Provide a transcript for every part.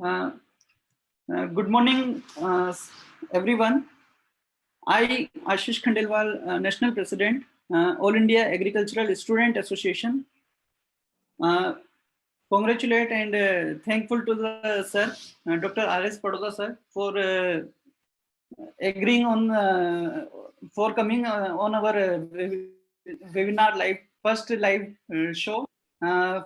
Uh, Good morning, everyone. I, Ashish Khandelwal, National President, All India Agricultural Student Association, congratulate and thankful to the sir, Dr. R S Paroda sir, for agreeing on for coming on our webinar live first live show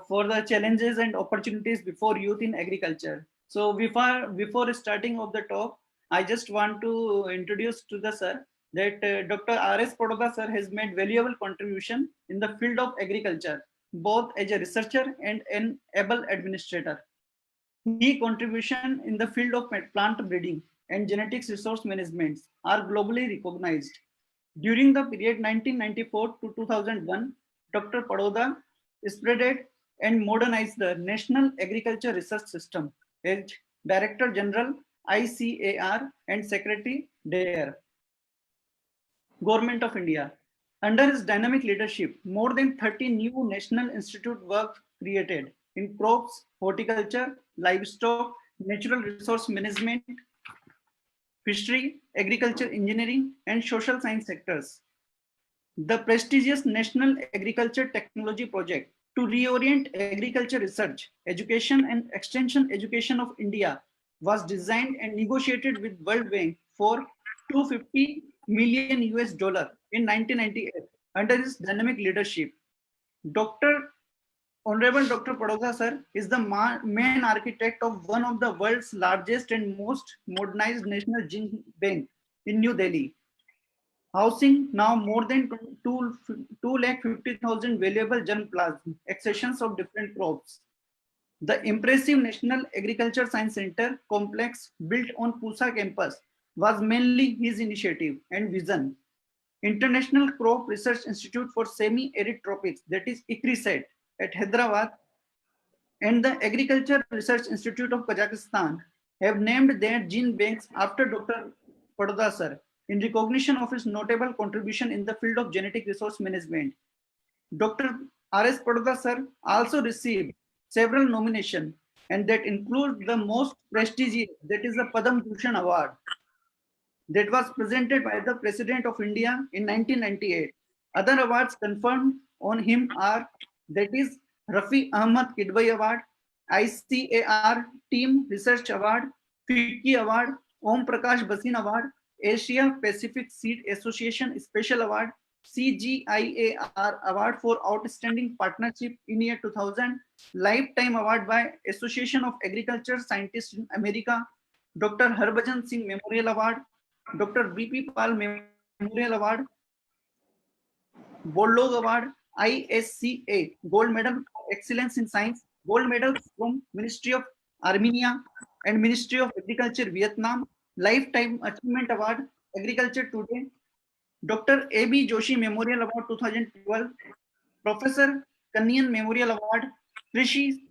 for the challenges and opportunities before youth in agriculture. So before starting of the talk, I just want to introduce to the sir that Dr. R S Paroda sir has made valuable contribution in the field of agriculture, both as a researcher and an able administrator. His contribution in the field of plant breeding and genetics resource management are globally recognized. During the period 1994 to 2001, Dr. Paroda spreaded and modernized the National Agriculture Research System as Director General ICAR and Secretary there, Government of India. Under his dynamic leadership, more than 30 new National Institute were created in crops, horticulture, livestock, natural resource management, fishery, agriculture engineering, and social science sectors. The prestigious National Agriculture Technology Project to reorient agriculture research, education, and extension education of India was designed and negotiated with World Bank for $250 million in 1998 under his dynamic leadership. Dr. Honorable Dr. Paroda sir is the main architect of one of the world's largest and most modernized national gene bank in New Delhi, housing now more than 250,000 valuable germplasm accessions of different crops. The impressive National Agriculture Science Center complex built on Pusa campus was mainly his initiative and vision. International Crop Research Institute for Semi-Arid Tropics, that is ICRISAT, at Hyderabad, and the Agriculture Research Institute of Kazakhstan have named their gene banks after Dr. Paroda sir in recognition of his notable contribution in the field of genetic resource management. Dr. R S Paroda sir also received several nominations, and that include the most prestigious, that is the Padam Bhushan Award, that was presented by the President of India in 1998. Other awards conferred on him are, that is Rafi Ahmad Kidwai Award, ICAR Team Research Award, FICCI Award, Om Prakash Basin Award, Asia Pacific Seed Association Special Award, CGIAR Award for Outstanding Partnership in year 2000, Lifetime Award by Association of Agriculture Scientists in America, Dr. Harbhajan Singh Memorial Award, Dr. B.P. Pal Memorial Award, Bollog Award, ISCA Gold Medal for Excellence in Science, Gold Medals from Ministry of Armenia and Ministry of Agriculture Vietnam, Lifetime Achievement Award, Agriculture Today, Dr. A.B. Joshi Memorial Award 2012, Professor Kanyan Memorial Award, Krishi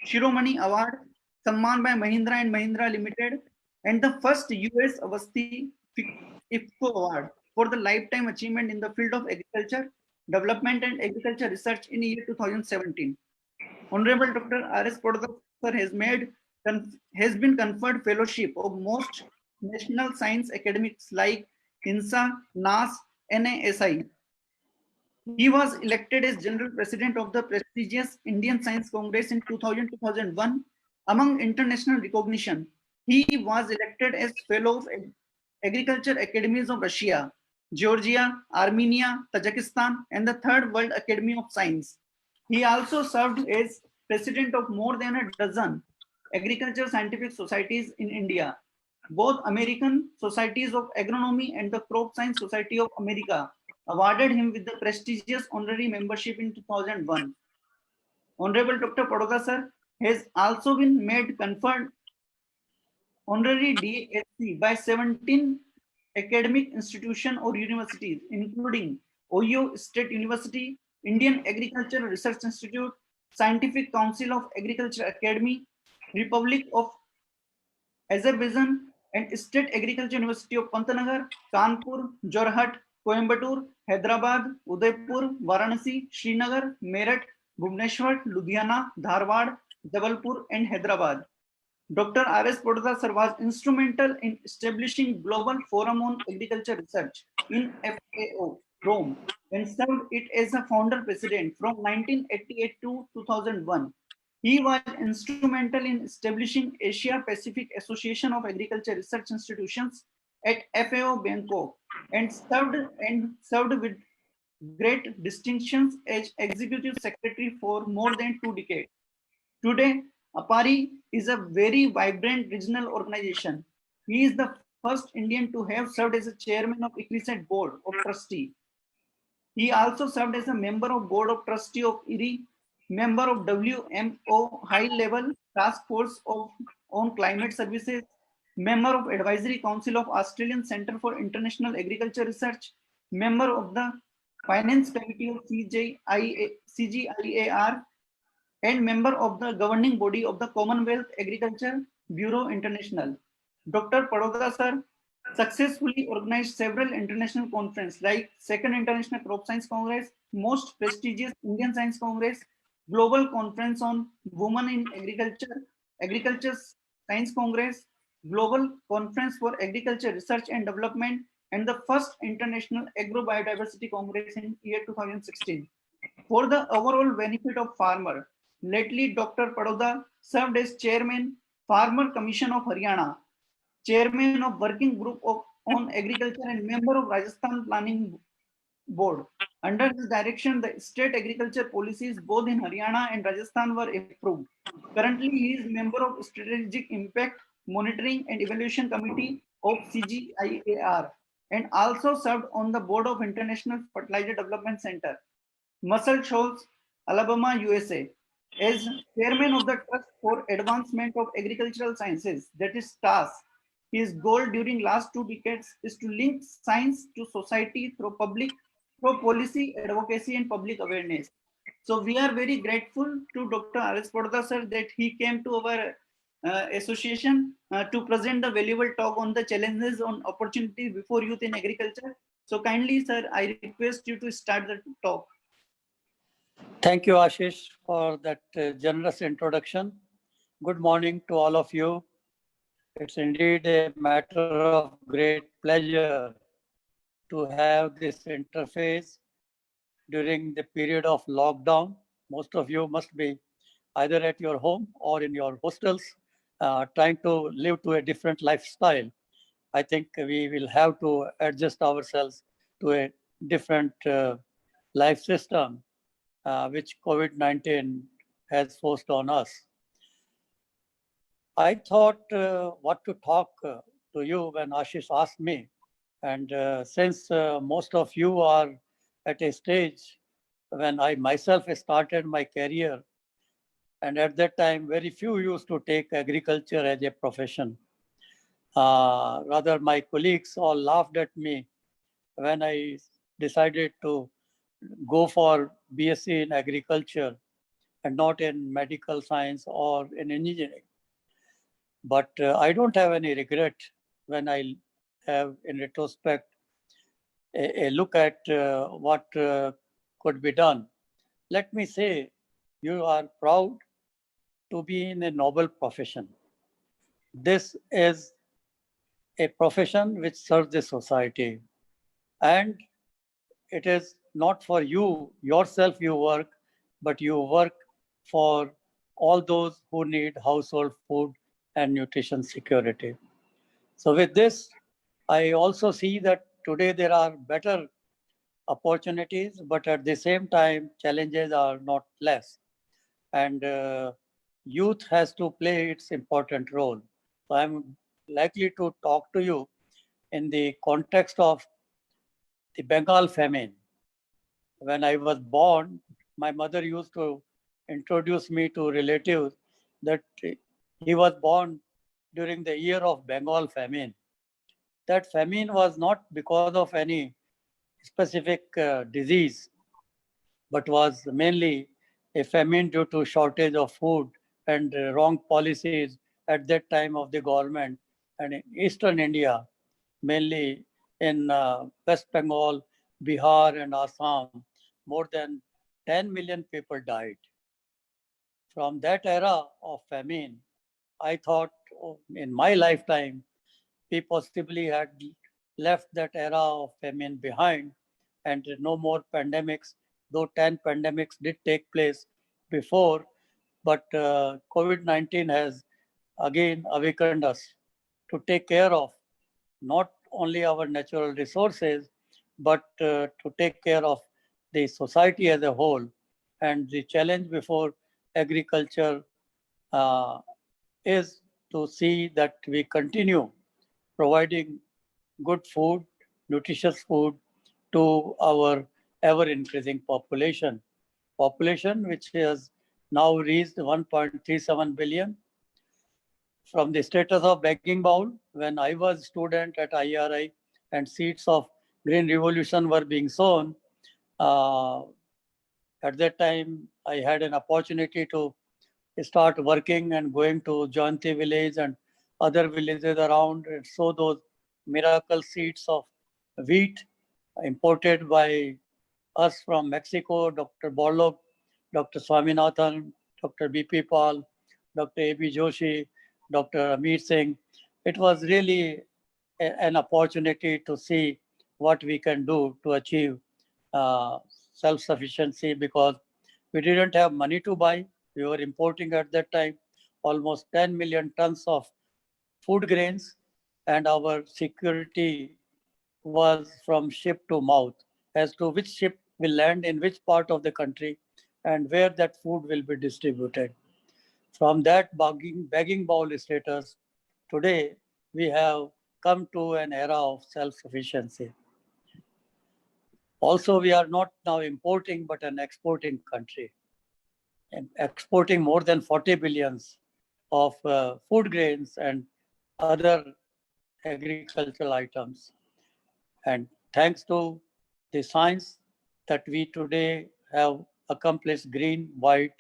Shiromani Award, Samman by Mahindra and Mahindra Limited, and the first US Avasti IFCO Award for the lifetime achievement in the field of agriculture, development and agriculture research in year 2017. Honorable Dr. R S Paroda sir has been conferred fellowship of most national science academics like INSA, NAS, NASI. He was elected as General President of the prestigious Indian Science Congress in 2000-2001. Among international recognition, he was elected as Fellow of Agriculture Academies of Russia, Georgia, Armenia, Tajikistan, and the Third World Academy of Science. He also served as president of more than a dozen agriculture scientific societies in India. Both American Societies of Agronomy and the Crop Science Society of America awarded him with the prestigious honorary membership in 2001. Honorable Dr. Paroda sir has also been made conferred honorary DSc by 17 academic institutions or universities, including Ohio State University, Indian Agricultural Research Institute, Scientific Council of Agriculture Academy, Republic of Azerbaijan, and State Agriculture University of Pantnagar, Kanpur, Jorhat, Coimbatore, Hyderabad, Udaipur, Varanasi, Srinagar, Meerut, Bhubaneswar, Ludhiana, Dharwad, Jabalpur, and Hyderabad. Dr. R S Paroda sir was instrumental in establishing Global Forum on Agriculture Research in FAO, Rome, and served it as a founder president from 1988 to 2001. He was instrumental in establishing Asia Pacific Association of Agriculture Research Institutions at FAO Bangkok and served with great distinctions as executive secretary for more than 2 decades. Today, APARI is a very vibrant regional organization. He is the first Indian to have served as a chairman of ICRISAT board of trustee. He also served as a member of board of trustee of IRI, member of WMO high-level task force on climate services, member of advisory council of Australian Centre for International Agriculture Research, member of the finance committee of CGIAR, and member of the governing body of the Commonwealth Agriculture Bureau International. Dr. Paroda sir successfully organized several international conferences like Second International Crop Science Congress, most prestigious Indian Science Congress, Global Conference on Women in Agriculture, Agriculture Science Congress, Global Conference for Agriculture Research and Development, and the first International Agro-Biodiversity Congress in year 2016. For the overall benefit of farmer, lately Dr. Paroda served as chairman, Farmer Commission of Haryana, chairman of Working Group on Agriculture and member of Rajasthan Planning Board. Under his direction, the state agriculture policies both in Haryana and Rajasthan were approved. Currently, he is member of Strategic Impact Monitoring and Evaluation Committee of CGIAR and also served on the board of International Fertilizer Development Center, Muscle Shoals, Alabama, USA. As chairman of the Trust for Advancement of Agricultural Sciences, that is TAAS, his goal during last 2 decades is to link science to society through policy, advocacy, and public awareness. So we are very grateful to Dr. R S Paroda sir that he came to our association to present the valuable talk on the challenges on opportunity before youth in agriculture. So kindly, sir, I request you to start the talk. Thank you, Ashish, for that generous introduction. Good morning to all of you. It's indeed a matter of great pleasure to have this interface during the period of lockdown. Most of you must be either at your home or in your hostels, trying to live to a different lifestyle. I think we will have to adjust ourselves to a different life system, which COVID-19 has forced on us. I thought what to talk to you when Ashish asked me. And since most of you are at a stage when I myself started my career, and at that time, very few used to take agriculture as a profession. Rather, my colleagues all laughed at me when I decided to go for BSc in agriculture and not in medical science or in engineering. But I don't have any regret when I have, in retrospect, a look at what could be done. Let me say, you are proud to be in a noble profession. This is a profession which serves the society. And it is not for you, yourself you work, but you work for all those who need household food and nutrition security. So with this, I also see that today there are better opportunities, but at the same time, challenges are not less. And youth has to play its important role. So I'm likely to talk to you in the context of the Bengal famine. When I was born, my mother used to introduce me to relatives that he was born during the year of Bengal famine. That famine was not because of any specific disease, but was mainly a famine due to shortage of food and wrong policies at that time of the government. And in eastern India, mainly in West Bengal, Bihar, and Assam, more than 10 million people died. From that era of famine, I thought in my lifetime, we possibly had left that era of famine behind and no more pandemics, though 10 pandemics did take place before, but COVID-19 has again awakened us to take care of not only our natural resources, but to take care of the society as a whole. And the challenge before agriculture uh, is to see that we continue providing good food, nutritious food to our ever increasing population which has now reached 1.37 billion. From the status of begging bowl, when I was student at IRI and seeds of green revolution were being sown, uh, at that time I had an opportunity to start working and going to Jayanti village and other villages around and sow those miracle seeds of wheat imported by us from Mexico, Dr. Borlog, Dr. Swaminathan, Dr. B.P. Paul, Dr. A.B. Joshi, Dr. Amir Singh. It was really an opportunity to see what we can do to achieve uh, self-sufficiency because we didn't have money to buy. We were importing at that time almost 10 million tons of food grains, and our security was from ship to mouth as to which ship will land in which part of the country and where that food will be distributed. From that begging bowl status, today we have come to an era of self-sufficiency. Also, we are not now importing but an exporting country, and exporting more than 40 billions of food grains and other agricultural items. And thanks to the science that we today have accomplished green, white,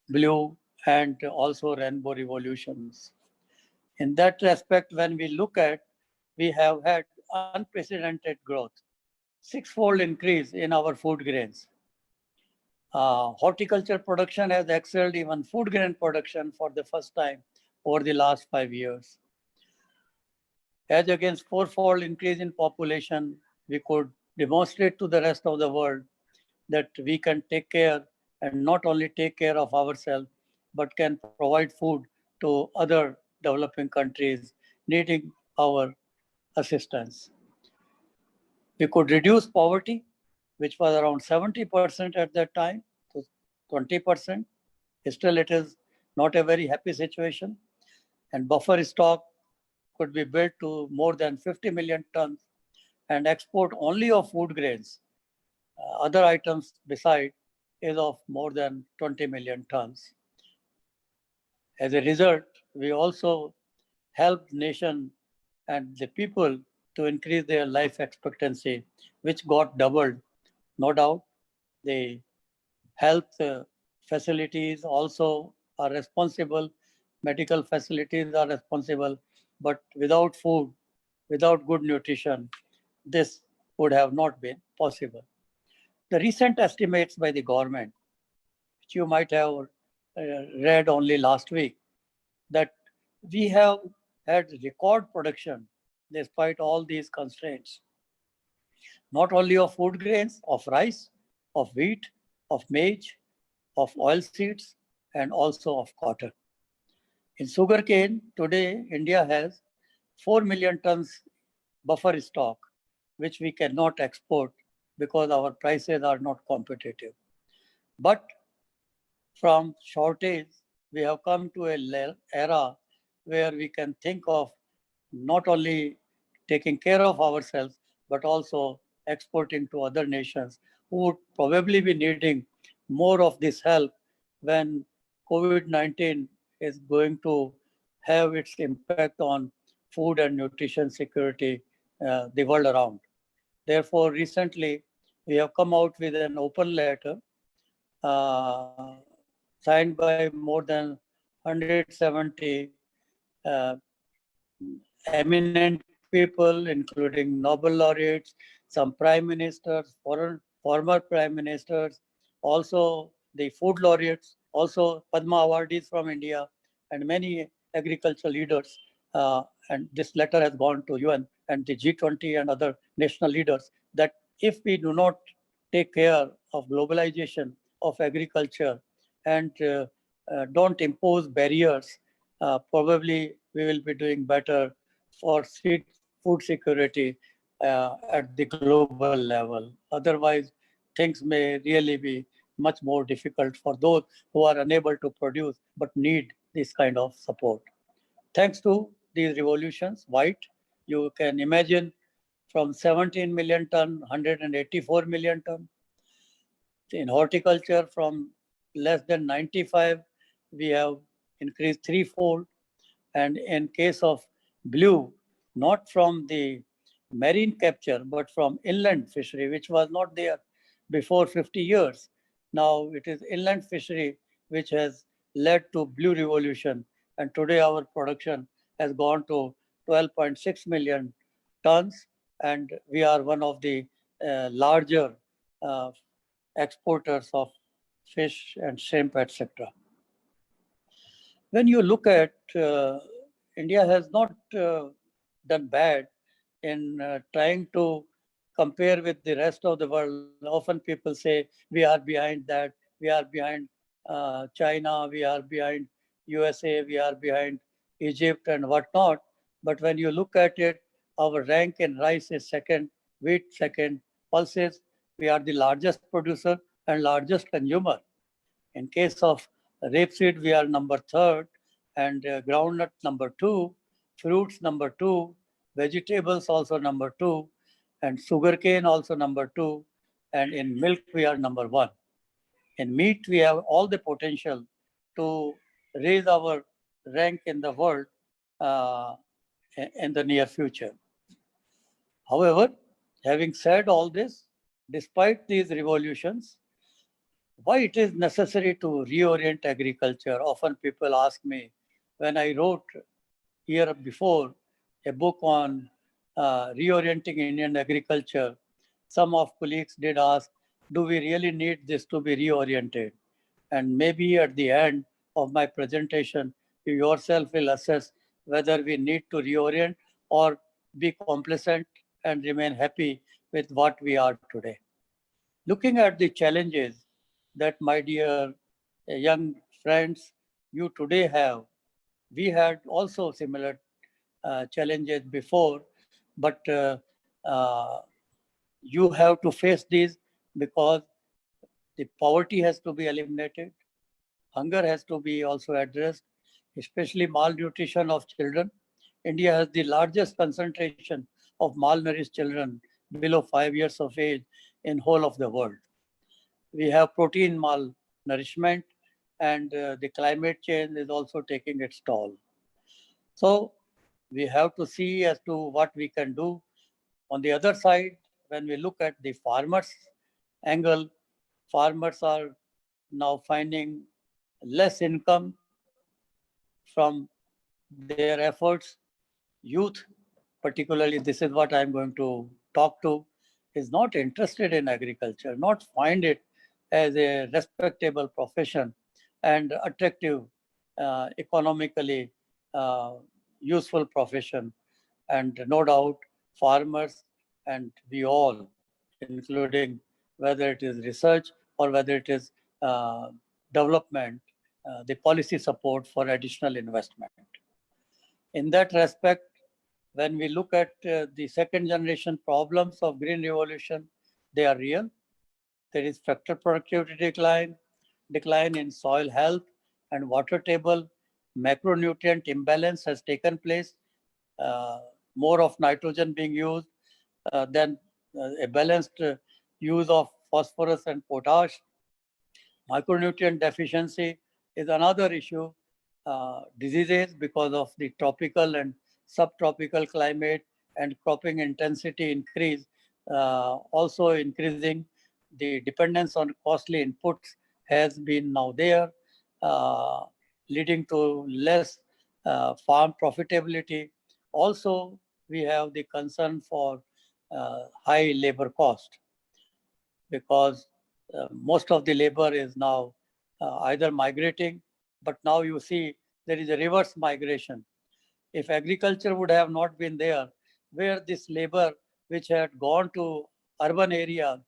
blue, and also rainbow revolutions. In that respect, when we look at, we have had unprecedented growth, six-fold increase in our food grains. Horticulture production has excelled even food grain production for the first time over the last 5 years. As against fourfold increase in population, we could demonstrate to the rest of the world that we can take care and not only take care of ourselves, but can provide food to other developing countries needing our assistance. We could reduce poverty, which was around 70% at that time, to 20%. Still, it is not a very happy situation. And buffer stock could be built to more than 50 million tons and export only of food grains. Other items beside is of more than 20 million tons. As a result, we also helped nation and the people to increase their life expectancy, which got doubled. No doubt, the health facilities also are responsible, medical facilities are responsible, but without food, without good nutrition, this would have not been possible. The recent estimates by the government, which you might have read only last week, that we have had record production despite all these constraints, not only of food grains, of rice, of wheat, of maize, of oil seeds, and also of cotton. In sugarcane, today India has 4 million tons buffer stock, which we cannot export because our prices are not competitive. But from shortage, we have come to a era where we can think of not only taking care of ourselves, but also exporting to other nations who would probably be needing more of this help when COVID-19 is going to have its impact on food and nutrition security the world around. Therefore, recently, we have come out with an open letter signed by more than 170 uh, eminent people, including Nobel laureates, some prime ministers, former prime ministers, also the food laureates, also Padma awardees from India, and many agricultural leaders, and this letter has gone to UN and the G20 and other national leaders, that if we do not take care of globalization of agriculture and don't impose barriers, probably we will be doing better for food security at the global level. Otherwise, things may really be much more difficult for those who are unable to produce but need this kind of support. Thanks to these revolutions, white, you can imagine from 17 million ton, 184 million ton. In horticulture, from less than 95, we have increased threefold. And in case of blue, not from the marine capture, but from inland fishery, which was not there before 50 years. Now it is inland fishery which has led to blue revolution. And today our production has gone to 12.6 million tons. And we are one of the larger uh, exporters of fish and shrimp, etc. When you look at India has not done bad in trying to compare with the rest of the world. Often people say we are behind that, we are behind China, we are behind USA, we are behind Egypt and whatnot. But when you look at it, our rank in rice is second, wheat second, pulses, we are the largest producer and largest consumer. In case of rapeseed, we are number third, and groundnut number two, fruits number two, vegetables also number two, and sugarcane also number two, and in milk we are number one. In meat, we have all the potential to raise our rank in the world uh, in the near future. However, having said all this, despite these revolutions, why it is necessary to reorient agriculture? Often people ask me, when I wrote year before a book on reorienting Indian agriculture, some of colleagues did ask, do we really need this to be reoriented? And maybe at the end of my presentation, you yourself will assess whether we need to reorient or be complacent and remain happy with what we are today. Looking at the challenges that, my dear young friends, you today have, we had also similar challenges before, but you have to face these because the poverty has to be eliminated, hunger has to be also addressed, especially malnutrition of children. India has the largest concentration of malnourished children below 5 years of age in whole of the world. We have protein malnourishment, and the climate change is also taking its toll. So we have to see as to what we can do. On the other side, when we look at the farmers' angle, farmers are now finding less income from their efforts. Youth, particularly, this is what I'm going to talk to, is not interested in agriculture, not find it as a respectable profession and attractive, economically useful profession. And no doubt, farmers and we all, including whether it is research or whether it is development, the policy support for additional investment. In that respect, when we look at the second generation problems of green revolution, they are real. There is factor productivity decline, decline in soil health and water table, macronutrient imbalance has taken place, more of nitrogen being used than a balanced use of phosphorus and potash. Micronutrient deficiency is another issue. Diseases because of the tropical and subtropical climate and cropping intensity increase, also increasing the dependence on costly inputs has been now there, uh, leading to less farm profitability. Also, we have the concern for high labor cost because most of the labor is now either migrating, but now you see there is a reverse migration. If agriculture would have not been there, where this labor which had gone to urban areas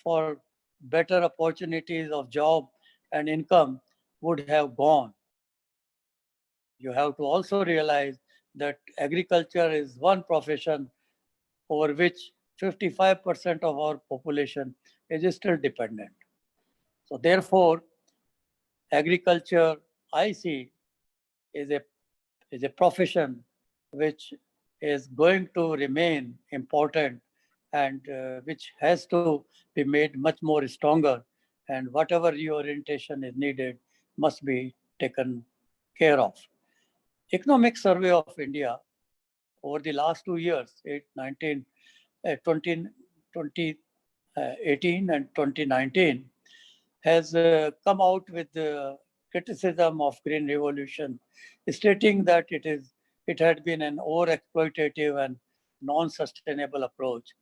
for better opportunities of job and income would have gone. You have to also realize that agriculture is one profession over which 55% of our population is still dependent. So therefore, agriculture, I see, is a profession which is going to remain important and which has to be made much more stronger, and whatever reorientation is needed must be taken care of. Economic Survey of India over the last 2 years, 20, 2018 and 2019, has come out with criticism of Green Revolution, stating that it had been an over-exploitative and non-sustainable approach.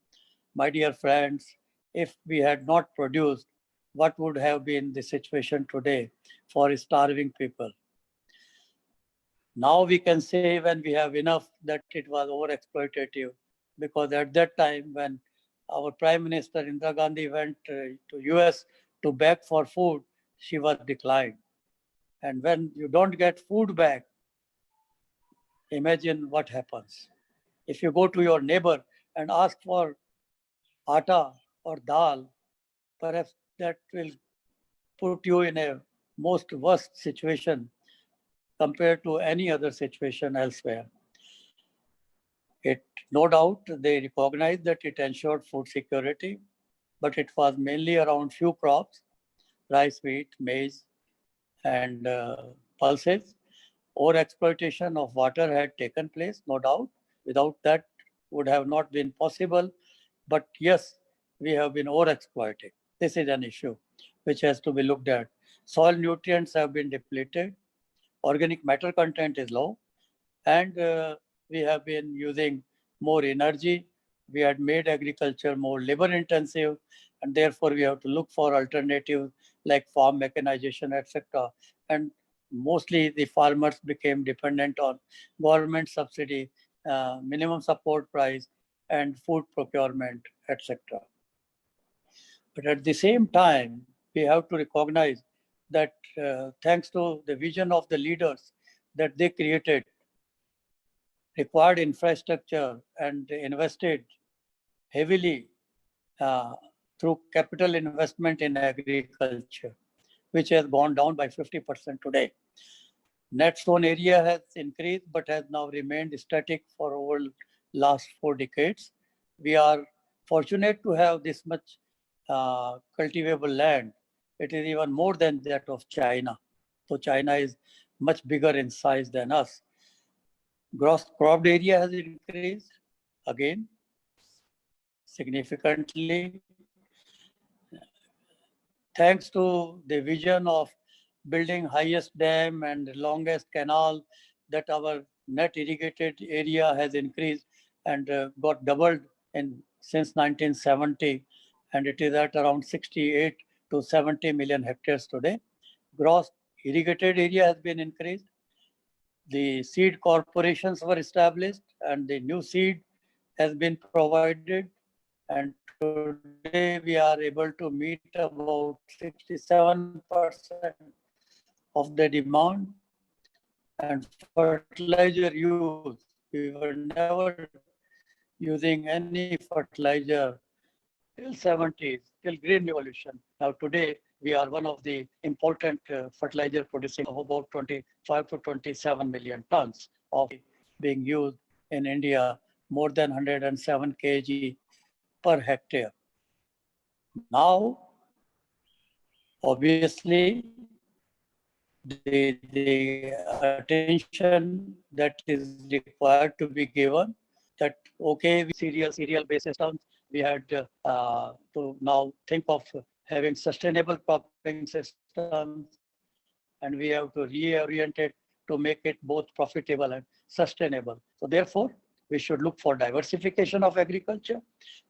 My dear friends, if we had not produced, what would have been the situation today for starving people? Now we can say when we have enough that it was over-exploitative, because at that time when our Prime Minister Indira Gandhi went to US to beg for food, she was declined. And when you don't get food back, imagine what happens. If you go to your neighbor and ask for atta or dal, perhaps that will put you in a most worst situation compared to any other situation elsewhere. It, no doubt, they recognized that it ensured food security, but it was mainly around few crops, rice, wheat, maize, and pulses. Over-exploitation of water had taken place, no doubt. Without that, would have not been possible. But yes, we have been over-exploiting. This is an issue which has to be looked at. Soil nutrients have been depleted. Organic matter content is low. And we have been using more energy. We had made agriculture more labor intensive, and therefore we have to look for alternatives like farm mechanization, etc. And mostly the farmers became dependent on government subsidy, minimum support price, and food procurement, etc. But at the same time, we have to recognize that thanks to the vision of the leaders that they created, required infrastructure and invested heavily through capital investment in agriculture, which has gone down by 50% today. Net sown area has increased but has now remained static for over last 4 decades. We are fortunate to have this much cultivable land. It is even more than that of China. So China is much bigger in size than us. Gross cropped area has increased again significantly, thanks to the vision of building highest dam and longest canal, that our net irrigated area has increased and got doubled since 1970, and it is at around 68 to 70 million hectares today. Gross irrigated area has been increased. The seed corporations were established and the new seed has been provided, and today we are able to meet about 67% of the demand. And fertilizer use, we were never using any fertilizer till 70s, till Green Revolution. Now today we are one of the important fertilizer producing of about 25 to 27 million tons of being used in India, more than 107 kg per hectare. Now, obviously, the attention that is required to be given, that okay, we cereal based systems, we had to now think of having sustainable cropping systems, and we have to reorient it to make it both profitable and sustainable. So therefore, we should look for diversification of agriculture.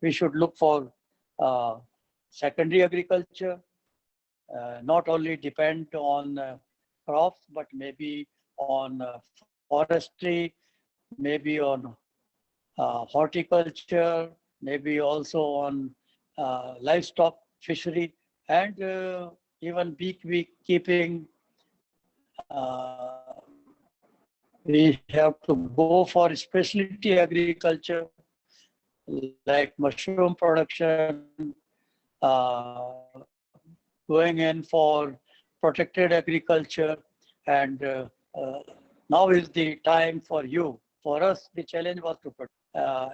We should look for secondary agriculture, not only depend on crops, but maybe on forestry, maybe on horticulture, maybe also on livestock fishery, and even beekeeping. We have to go for specialty agriculture like mushroom production, going in for protected agriculture, and now is the time for you. For us, the challenge was to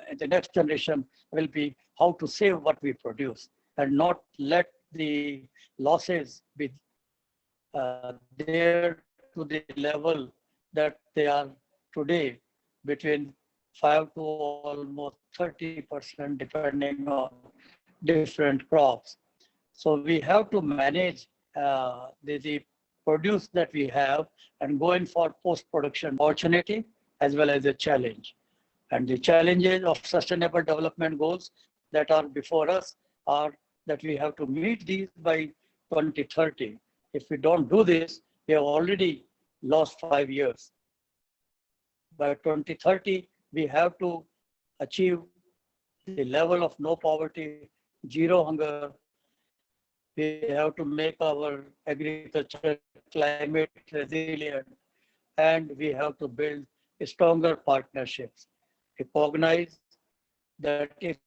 and the next generation will be how to save what we produce and not let the losses be there to the level that they are today, between 5 to almost 30%, depending on different crops. So we have to manage the produce that we have and go in for post-production opportunity as well as a challenge. And the challenges of sustainable development goals that are before us are that we have to meet these by 2030. If we don't do this, we have already lost 5 years. By 2030, we have to achieve the level of no poverty, zero hunger. We have to make our agriculture climate resilient, and we have to build stronger partnerships. Recognize that if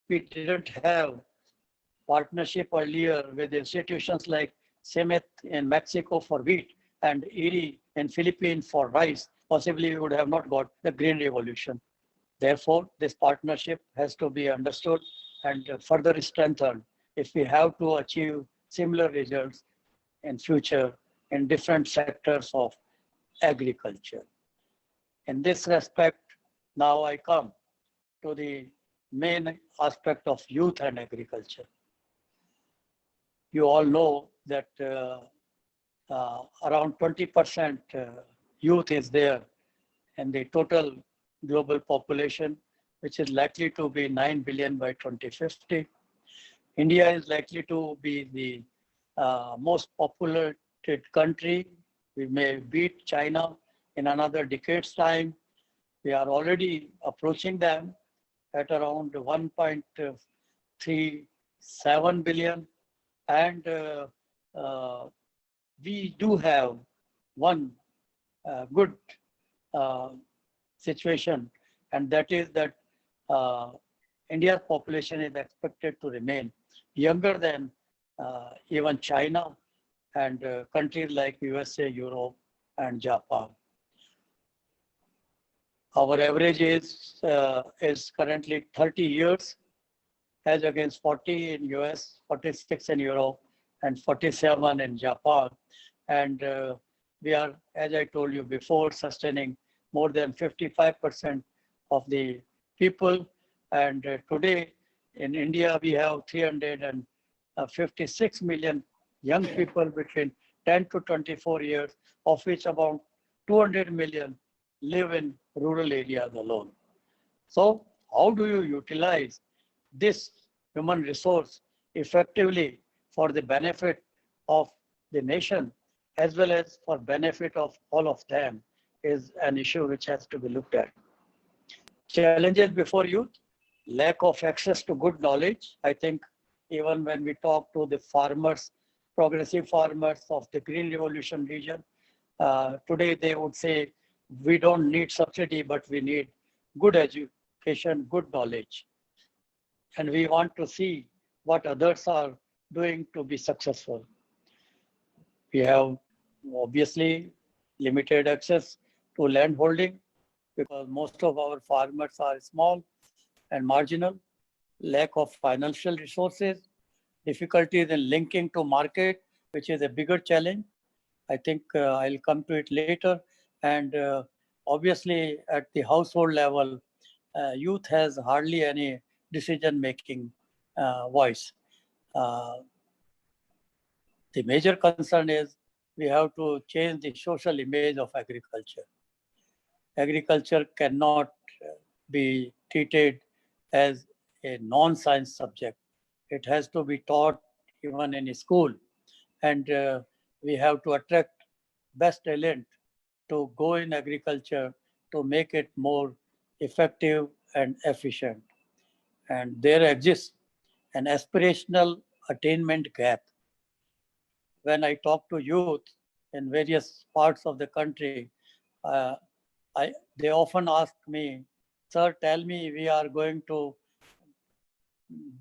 we didn't have partnership earlier with institutions like CEMET in Mexico for wheat and ERI in Philippines for rice, possibly we would have not got the green revolution. Therefore, this partnership has to be understood and further strengthened if we have to achieve similar results in future in different sectors of agriculture. In this respect, now I come to the main aspect of youth and agriculture. You all know that around 20% youth is there in the total global population, which is likely to be 9 billion by 2050. India is likely to be the most populated country. We may beat China in another decade's time. We are already approaching them at around 1.37 billion. And we do have one good situation, and that is that India's population is expected to remain younger than even China and countries like USA, Europe, and Japan. Our average is currently 30 years, as against 40 in US, 46 in Europe, and 47 in Japan. And we are, as I told you before, sustaining more than 55% of the people. And today in India, we have 356 million young people between 10 to 24 years, of which about 200 million live in rural areas alone. So how do you utilize this human resource effectively for the benefit of the nation as well as for benefit of all of them is an issue which has to be looked at. Challenges before youth: lack of access to good knowledge. I think even when we talk to the farmers, progressive farmers of the Green Revolution region, today they would say, we don't need subsidy, but we need good education, good knowledge. And we want to see what others are doing to be successful. We have obviously limited access to land holding because most of our farmers are small and marginal, lack of financial resources, difficulties in linking to market, which is a bigger challenge. I think I'll come to it later. And obviously at the household level, youth has hardly any decision-making voice. The major concern is we have to change the social image of agriculture. Agriculture cannot be treated as a non-science subject. It has to be taught even in school. And we have to attract best talent to go in agriculture to make it more effective and efficient. And there exists an aspirational attainment gap. When I talk to youth in various parts of the country, uh, they often ask me, "Sir, tell me, we are going to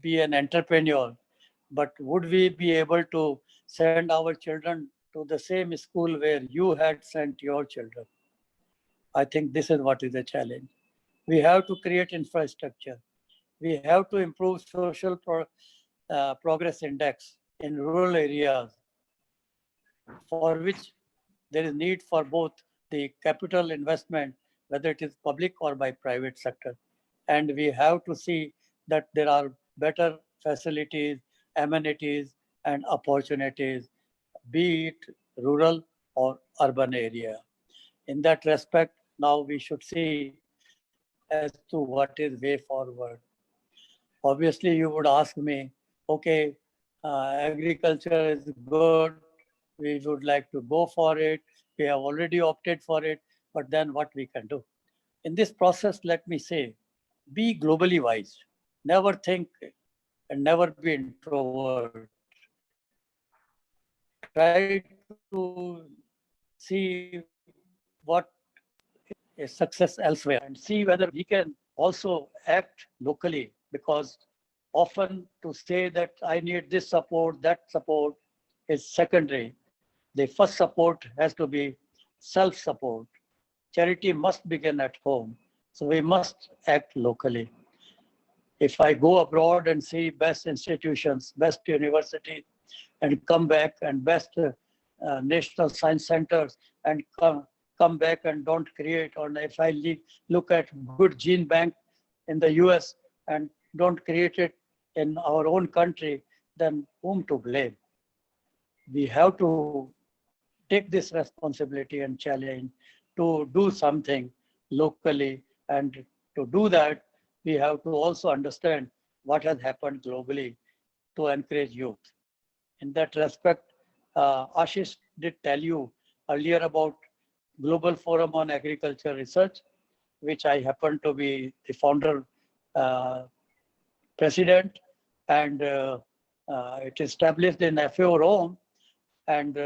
be an entrepreneur, but would we be able to send our children to the same school where you had sent your children?" I think this is what is the challenge. We have to create infrastructure. We have to improve social progress index in rural areas, for which there is need for both the capital investment, whether it is public or by private sector. And we have to see that there are better facilities, amenities, and opportunities, be it rural or urban area. In that respect, now we should see as to what is way forward. Obviously, you would ask me, okay, agriculture is good, we would like to go for it, we have already opted for it, but then what we can do? In this process, let me say, be globally wise, never think and never be introvert. Try to see what is success elsewhere and see whether we can also act locally, because often to say that I need this support, that support is secondary. The first support has to be self-support. Charity must begin at home. So we must act locally. If I go abroad and see best institutions, best universities, and come back and best national science centers and come back and don't create, or if I look at good gene bank in the US and don't create it in our own country, then whom to blame? We have to take this responsibility and challenge to do something locally. And to do that, we have to also understand what has happened globally to encourage youth. In that respect, Ashish did tell you earlier about Global Forum on Agriculture Research, which I happen to be the founder uh, president, and it established in FAO Rome. And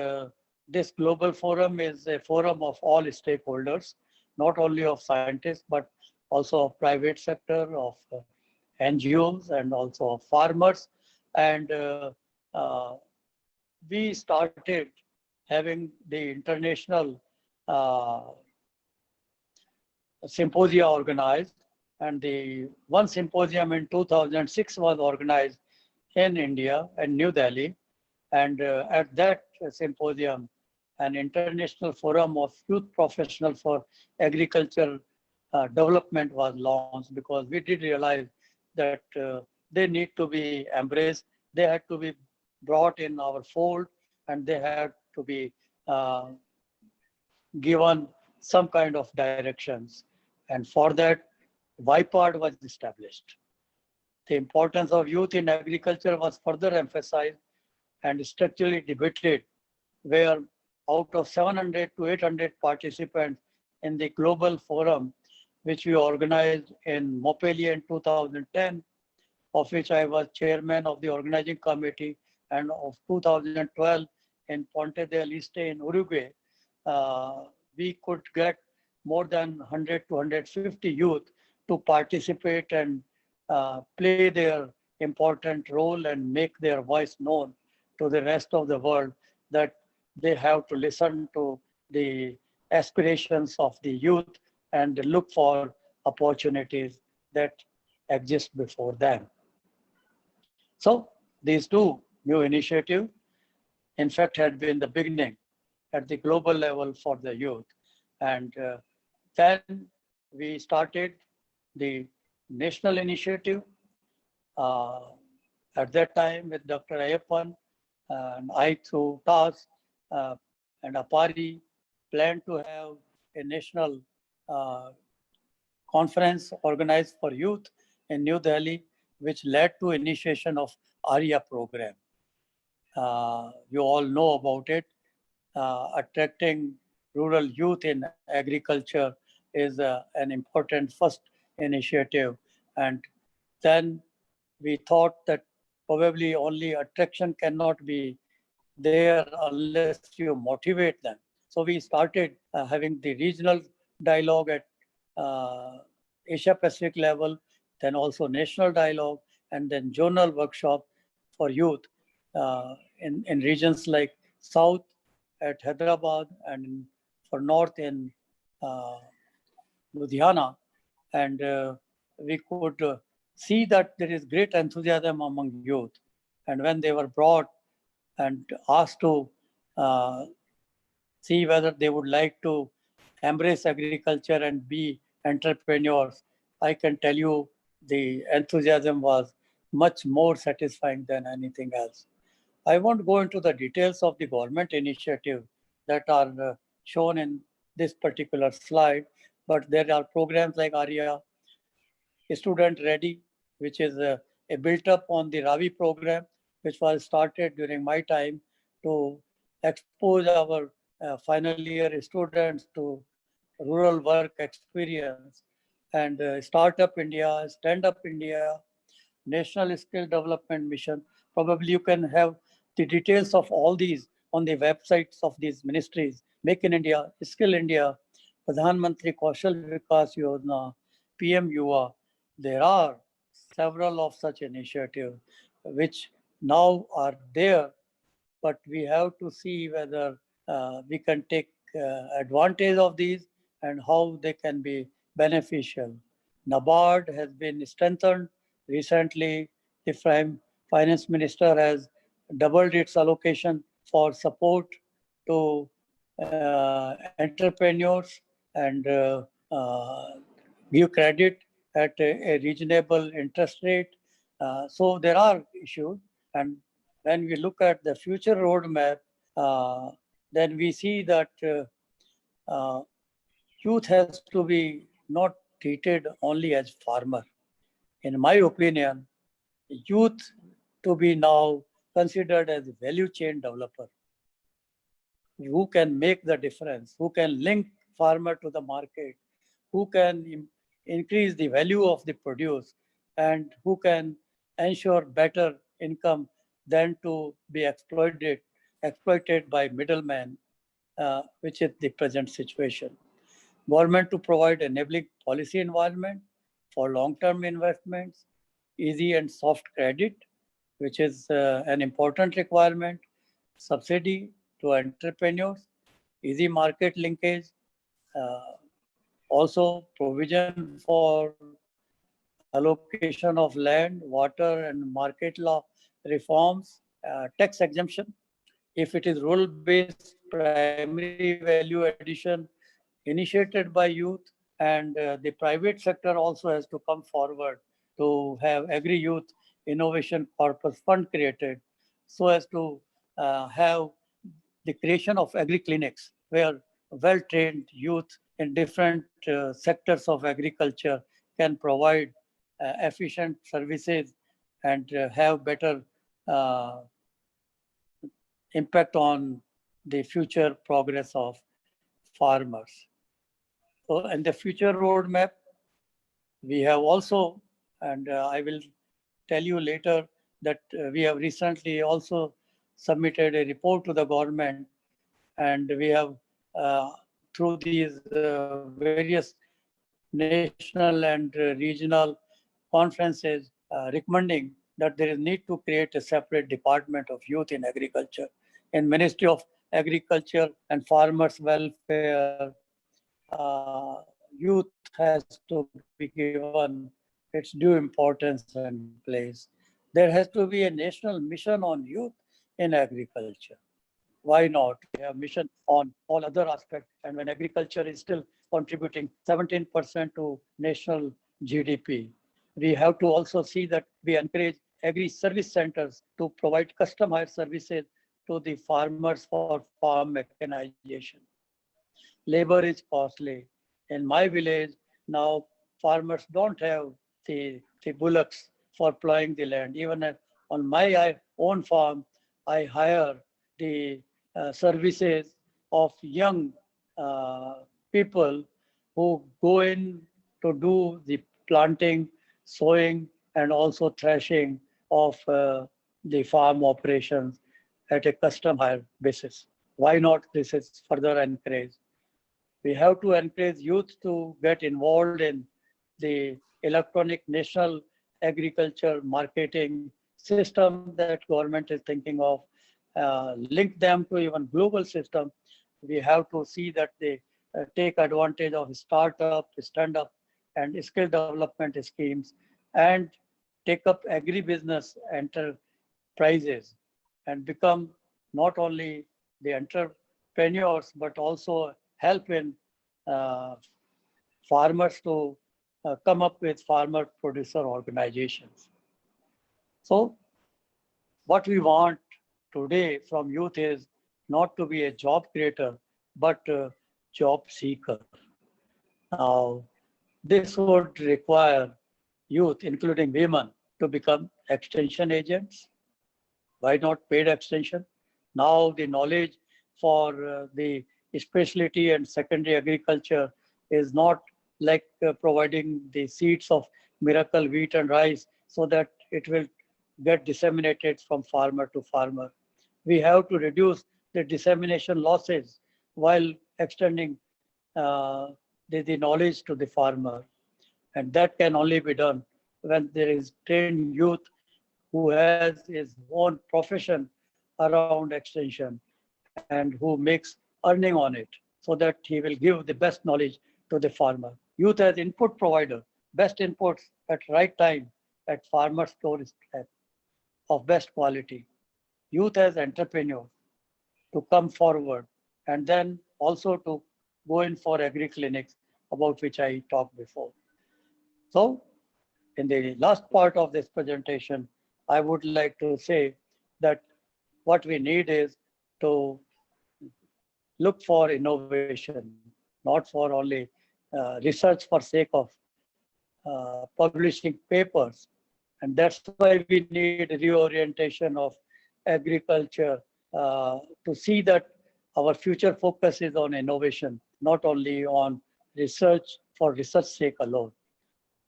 this global forum is a forum of all stakeholders, not only of scientists, but also of private sector, of NGOs, and also of farmers. And uh, we started having the international symposia organized. And the one symposium in 2006 was organized in India and New Delhi. And at that symposium, an international forum of youth professionals for agriculture development was launched, because we did realize that they need to be embraced. They had to be brought in our fold, and they had to be given some kind of directions. And for that, YPAD was established. The importance of youth in agriculture was further emphasized and structurally debated, where out of 700 to 800 participants in the global forum, which we organized in Montpellier in 2010, of which I was chairman of the organizing committee, and of 2012 in Ponte del Este in Uruguay, we could get more than 100 to 150 youth to participate and play their important role and make their voice known to the rest of the world, that they have to listen to the aspirations of the youth and look for opportunities that exist before them. So these two new initiatives, in fact, had been the beginning at the global level for the youth. And then we started the national initiative at that time with Dr. Ayyappan, and I through TAAS and APARI planned to have a national conference organized for youth in New Delhi, which led to initiation of ARIA program. You all know about it, attracting rural youth in agriculture is an important first initiative. And then we thought that probably only attraction cannot be there unless you motivate them. So we started having the regional dialogue at Asia Pacific level, then also national dialogue, and then zonal workshop for youth in regions like South at Hyderabad and for North in uh, Ludhiana. And we could see that there is great enthusiasm among youth. And when they were brought and asked to uh, see whether they would like to embrace agriculture and be entrepreneurs, I can tell you the enthusiasm was much more satisfying than anything else. I won't go into the details of the government initiative that are shown in this particular slide, but there are programs like ARIA, Student Ready, which is built up on the Ravi program, which was started during my time to expose our final year students to rural work experience. And Startup India, Stand Up India, National Skill Development Mission. Probably you can have the details of all these on the websites of these ministries. Make in India, Skill India, Pradhan Mantri Kaushal Vikas Yojana, PM Yuva. There are several of such initiatives which now are there, but we have to see whether we can take advantage of these and how they can be beneficial. NABARD has been strengthened recently. The finance minister has doubled its allocation for support to entrepreneurs and give credit at a reasonable interest rate. So there are issues, and when we look at the future roadmap, uh, then we see that youth has to be not treated only as farmer. In my opinion, youth to be now considered as value chain developer who can make the difference, who can link farmer to the market, who can increase the value of the produce, and who can ensure better income than to be exploited by middlemen, which is the present situation. Government to provide enabling policy environment for long-term investments, easy and soft credit, which is an important requirement, subsidy to entrepreneurs, easy market linkage, uh, also provision for allocation of land, water, and market law reforms, tax exemption. If it is rule-based primary value addition initiated by youth, and the private sector also has to come forward to have agri-youth innovation corpus fund created so as to have the creation of agri-clinics where well-trained youth in different sectors of agriculture can provide efficient services and have better uh, impact on the future progress of farmers. So, in the future roadmap, we have also, and I will tell you later that we have recently also submitted a report to the government, and we have through these various national and regional conferences recommending that there is need to create a separate department of youth in agriculture. In Ministry of Agriculture and Farmers Welfare, youth has to be given its due importance and place. There has to be a national mission on youth in agriculture. Why not? We have mission on all other aspects. And when agriculture is still contributing 17% to national GDP, we have to also see that we encourage agri-service centers to provide customized services to the farmers for farm mechanization. Labor is costly. In my village, now farmers don't have the bullocks for plowing the land. Even on my own farm, I hire the services of young people who go in to do the planting, sowing, and also threshing of the farm operations at a custom hire basis. Why not? This is further encouraged. We have to encourage youth to get involved in the electronic national agriculture marketing system that government is thinking of, link them to even global system. We have to see that they take advantage of startup, stand-up, and skill development schemes, and take up agribusiness enterprises and become not only the entrepreneurs, but also help in uh, farmers to come up with farmer producer organizations. So what we want today from youth is not to be a job creator, but a job seeker. Now, this would require youth, including women, to become extension agents. Why not paid extension? Now the knowledge for the specialty and secondary agriculture is not like providing the seeds of miracle wheat and rice so that it will get disseminated from farmer to farmer. We have to reduce the dissemination losses while extending the knowledge to the farmer. And that can only be done when there is trained youth who has his own profession around extension and who makes earning on it so that he will give the best knowledge to the farmer. Youth as input provider, best inputs at right time at farmer store of best quality. Youth as entrepreneur to come forward and then also to go in for agri clinics about which I talked before. So in the last part of this presentation, I would like to say that what we need is to look for innovation, not for only research for sake of publishing papers. And that's why we need reorientation of agriculture to see that our future focus is on innovation, not only on research for research sake alone.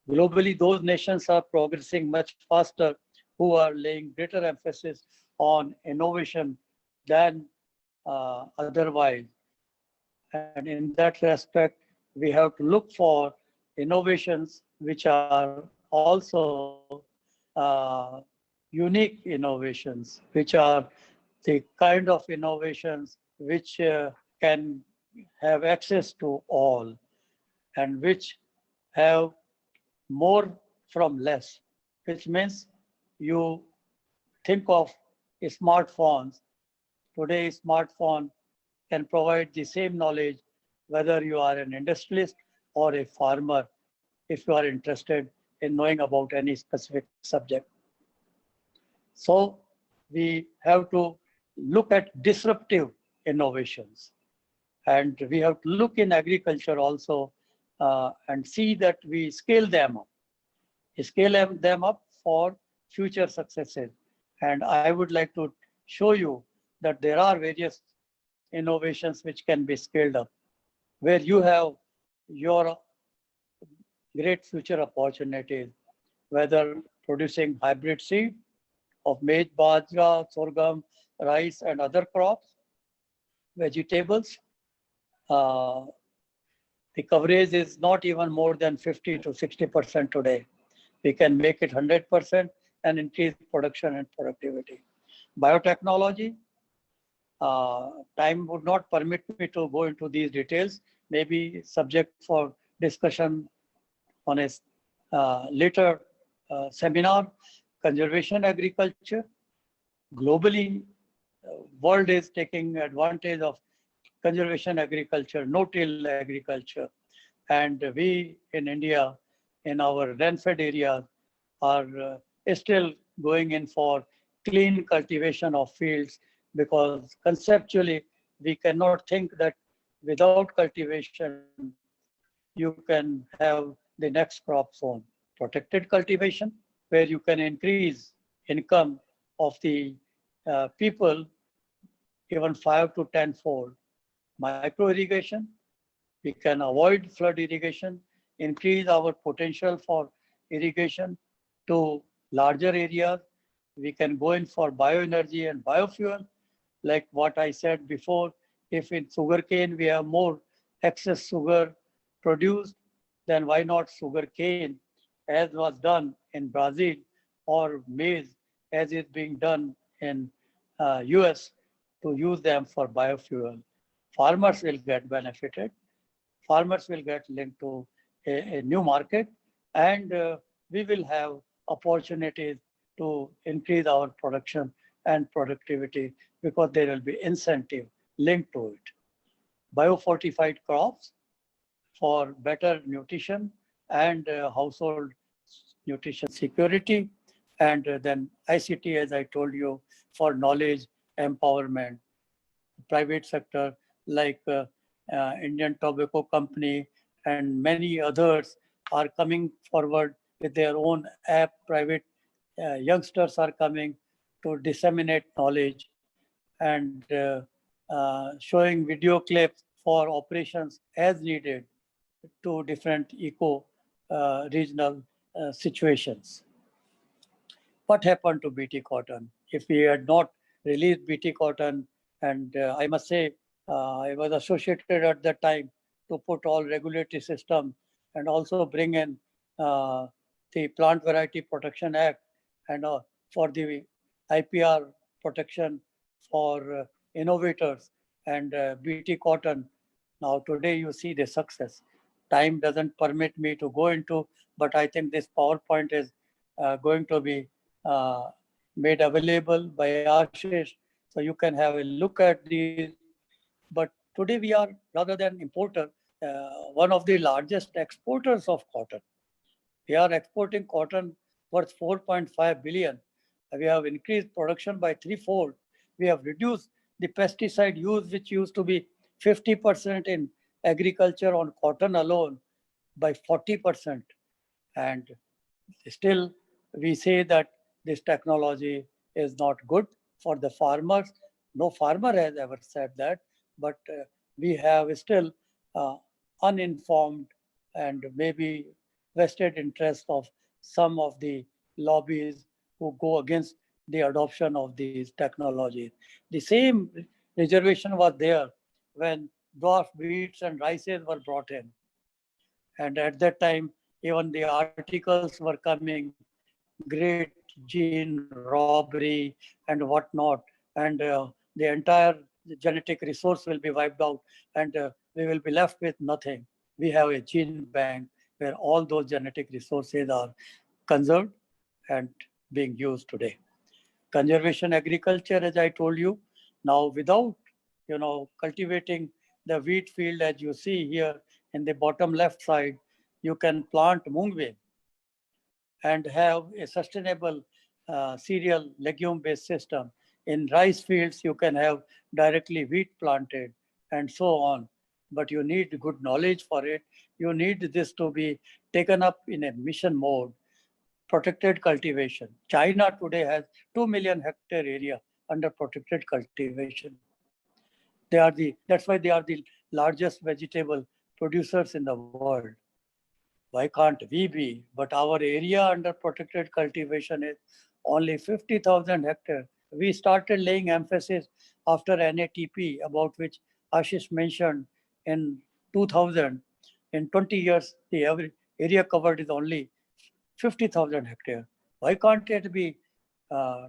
Globally, those nations are progressing much faster who are laying greater emphasis on innovation than otherwise. And in that respect, we have to look for innovations which are also unique innovations, which are the kind of innovations which can have access to all and which have more from less, which means you think of smartphones. Today, smartphone can provide the same knowledge whether you are an industrialist or a farmer if you are interested in knowing about any specific subject. So we have to look at disruptive innovations. And we have to look in agriculture also and see that we scale them up. Scale them up for future successes. And I would like to show you that there are various innovations which can be scaled up, where you have your great future opportunities, whether producing hybrid seed of maize, bajra, sorghum, rice, and other crops, vegetables. The coverage is not even more than 50 to 60% today. We can make it 100% and increase production and productivity. Biotechnology, time would not permit me to go into these details, maybe subject for discussion on a later seminar. Conservation agriculture. Globally, world is taking advantage of conservation agriculture, no-till agriculture. And we in India, in our rain-fed areas, are still going in for clean cultivation of fields, because conceptually, we cannot think that without cultivation, you can have the next crop sown. Protected cultivation, where you can increase income of the people even 5 to 10 fold. Micro irrigation, We can avoid flood irrigation, increase our potential for irrigation to larger areas. We can go in for bioenergy and biofuel, like what I said before. If in sugarcane we have more excess sugar produced, then why not sugarcane, as was done in Brazil, or maize, as is being done in US, to use them for biofuel. Farmers will get benefited. Farmers will get linked to a new market, and we will have opportunities to increase our production and productivity because there will be incentive linked to it. Biofortified crops for better nutrition and household nutrition security, and then ICT, as I told you, for knowledge empowerment. Private sector like Indian Tobacco Company and many others are coming forward with their own app. Private youngsters are coming to disseminate knowledge and showing video clips for operations as needed to different eco regional situations. What happened to BT cotton? If we had not released BT cotton, and I must say, I was associated at that time to put all regulatory system and also bring in the Plant Variety Protection Act and for the IPR protection for innovators and BT cotton. Now today you see the success. Time doesn't permit me to go into, but I think this PowerPoint is going to be made available by Ashish, so you can have a look at these. But today we are, rather than importer, one of the largest exporters of cotton. We are exporting cotton worth 4.5 billion. We have increased production by threefold. We have reduced the pesticide use, which used to be 50% in agriculture on cotton alone, by 40%. And still, we say that this technology is not good for the farmers. No farmer has ever said that, but we have still uh, uninformed and maybe vested interest of some of the lobbies who go against the adoption of these technologies. The same reservation was there when dwarf wheats and rices were brought in. And at that time, even the articles were coming, great gene robbery and whatnot. And the entire genetic resource will be wiped out, and we will be left with nothing. We have a gene bank where all those genetic resources are conserved and being used today. Conservation agriculture, as I told you, now without cultivating the wheat field, as you see here in the bottom left side, you can plant mung bean and have a sustainable cereal legume based system. In rice fields, you can have directly wheat planted and so on. But you need good knowledge for it. You need this to be taken up in a mission mode. Protected cultivation. China today has 2 million hectare area under protected cultivation. That's why they are the largest vegetable producers in the world. Why can't we be? But our area under protected cultivation is only 50,000 hectares. We started laying emphasis after NATP, about which Ashish mentioned in 2000. In 20 years, the average area covered is only 50,000 hectares. Why can't it be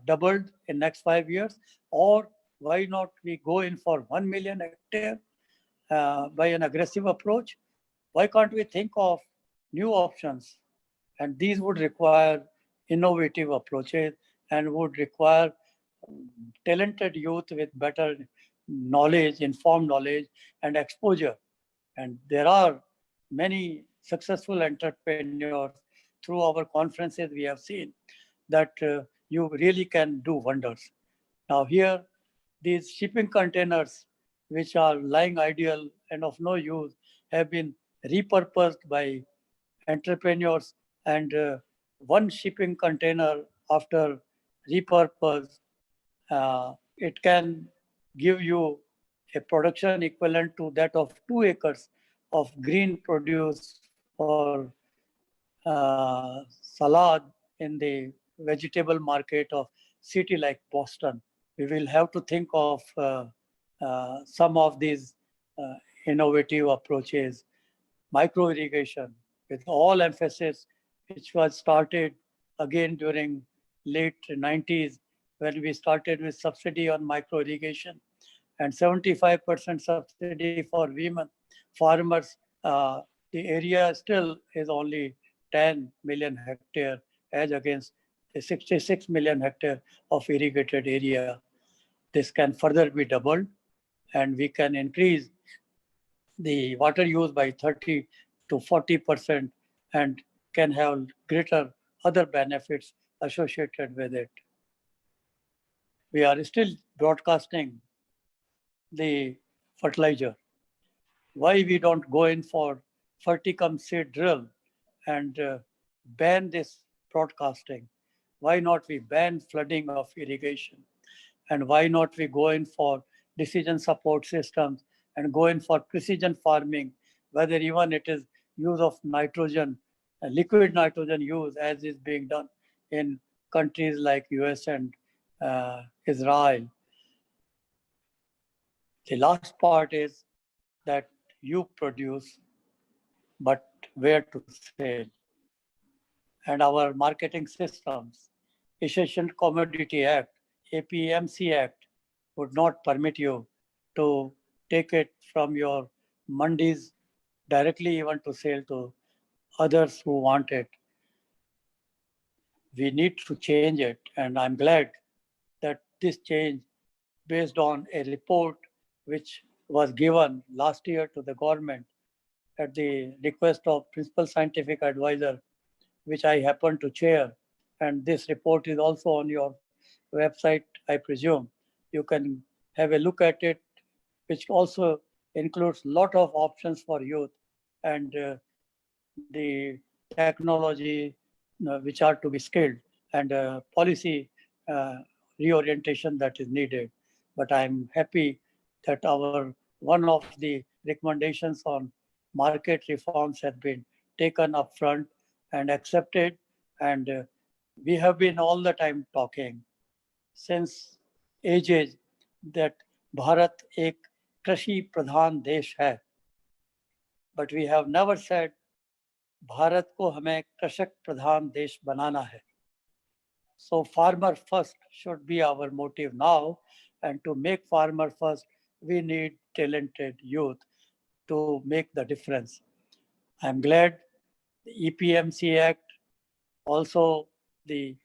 doubled in next 5 years? Or why not we go in for 1 million hectare by an aggressive approach? Why can't we think of new options? And these would require innovative approaches and would require talented youth with better knowledge, informed knowledge, and exposure. And there are many successful entrepreneurs through our conferences. We have seen that you really can do wonders. Now, here, these shipping containers, which are lying idle and of no use, have been repurposed by entrepreneurs. And one shipping container, after repurpose, it can give you a production equivalent to that of 2 acres of green produce for salad in the vegetable market of city like Boston. We will have to think of some of these uh, innovative approaches. Micro irrigation with all emphasis, which was started again during late 90s when we started with subsidy on micro irrigation and 75% subsidy for women farmers. The area still is only 10 million hectare as against the 66 million hectare of irrigated area. This can further be doubled and we can increase the water use by 30 to 40% and can have greater other benefits associated with it. We are still broadcasting the fertilizer. Why we don't go in for ferticum seed drill and ban this broadcasting? Why not we ban flooding of irrigation? And why not we go in for decision support systems and go in for precision farming, whether even it is use of nitrogen, liquid nitrogen use as is being done in countries like US and Israel. The last part is that you produce, but where to sell. And our marketing systems, Essential Commodity Act, APMC Act, would not permit you to take it from your mandis directly even to sell to others who want it. We need to change it, and I'm glad that this change based on a report which was given last year to the government at the request of Principal Scientific Advisor, which I happen to chair. And this report is also on your website, I presume. You can have a look at it, which also includes a lot of options for youth and the technology which are to be skilled and policy uh, reorientation that is needed. But I'm happy that our one of the recommendations on market reforms has been taken up front and accepted. And we have been all the time talking since ages that Bharat ek कृषि प्रधान देश है. But we have never said Bharat को हमें कृषक प्रधान देश बनाना है. So farmer first should be our motive now, and to make farmer first, we need talented youth to make the difference. I'm glad the EPMC Act, also the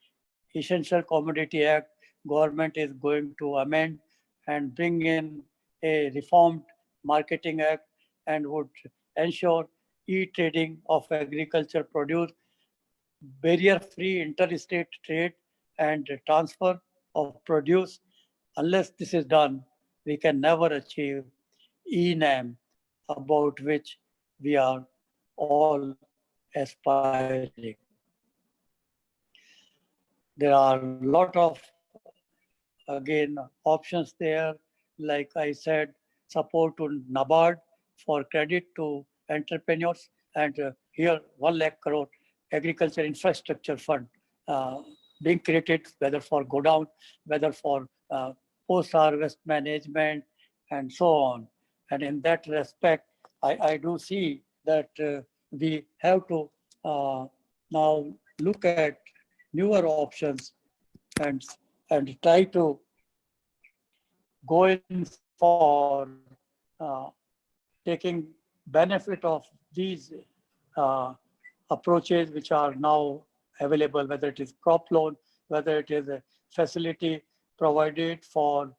Essential Commodity Act, government is going to amend and bring in a reformed Marketing Act and would ensure e-trading of agriculture produce, barrier-free interstate trade and transfer of produce. Unless this is done, we can never achieve ENAM, about which we are all aspiring. There are a lot of, again, options there. Like I said, support to NABARD for credit to entrepreneurs. And here 1 lakh crore agriculture infrastructure fund being created, whether for go down, whether for post-harvest management, and so on. And in that respect, I do see that we have to now look at newer options and, and try to go in for taking benefit of these uh, approaches which are now available, whether it is crop loan, whether it is a facility provided for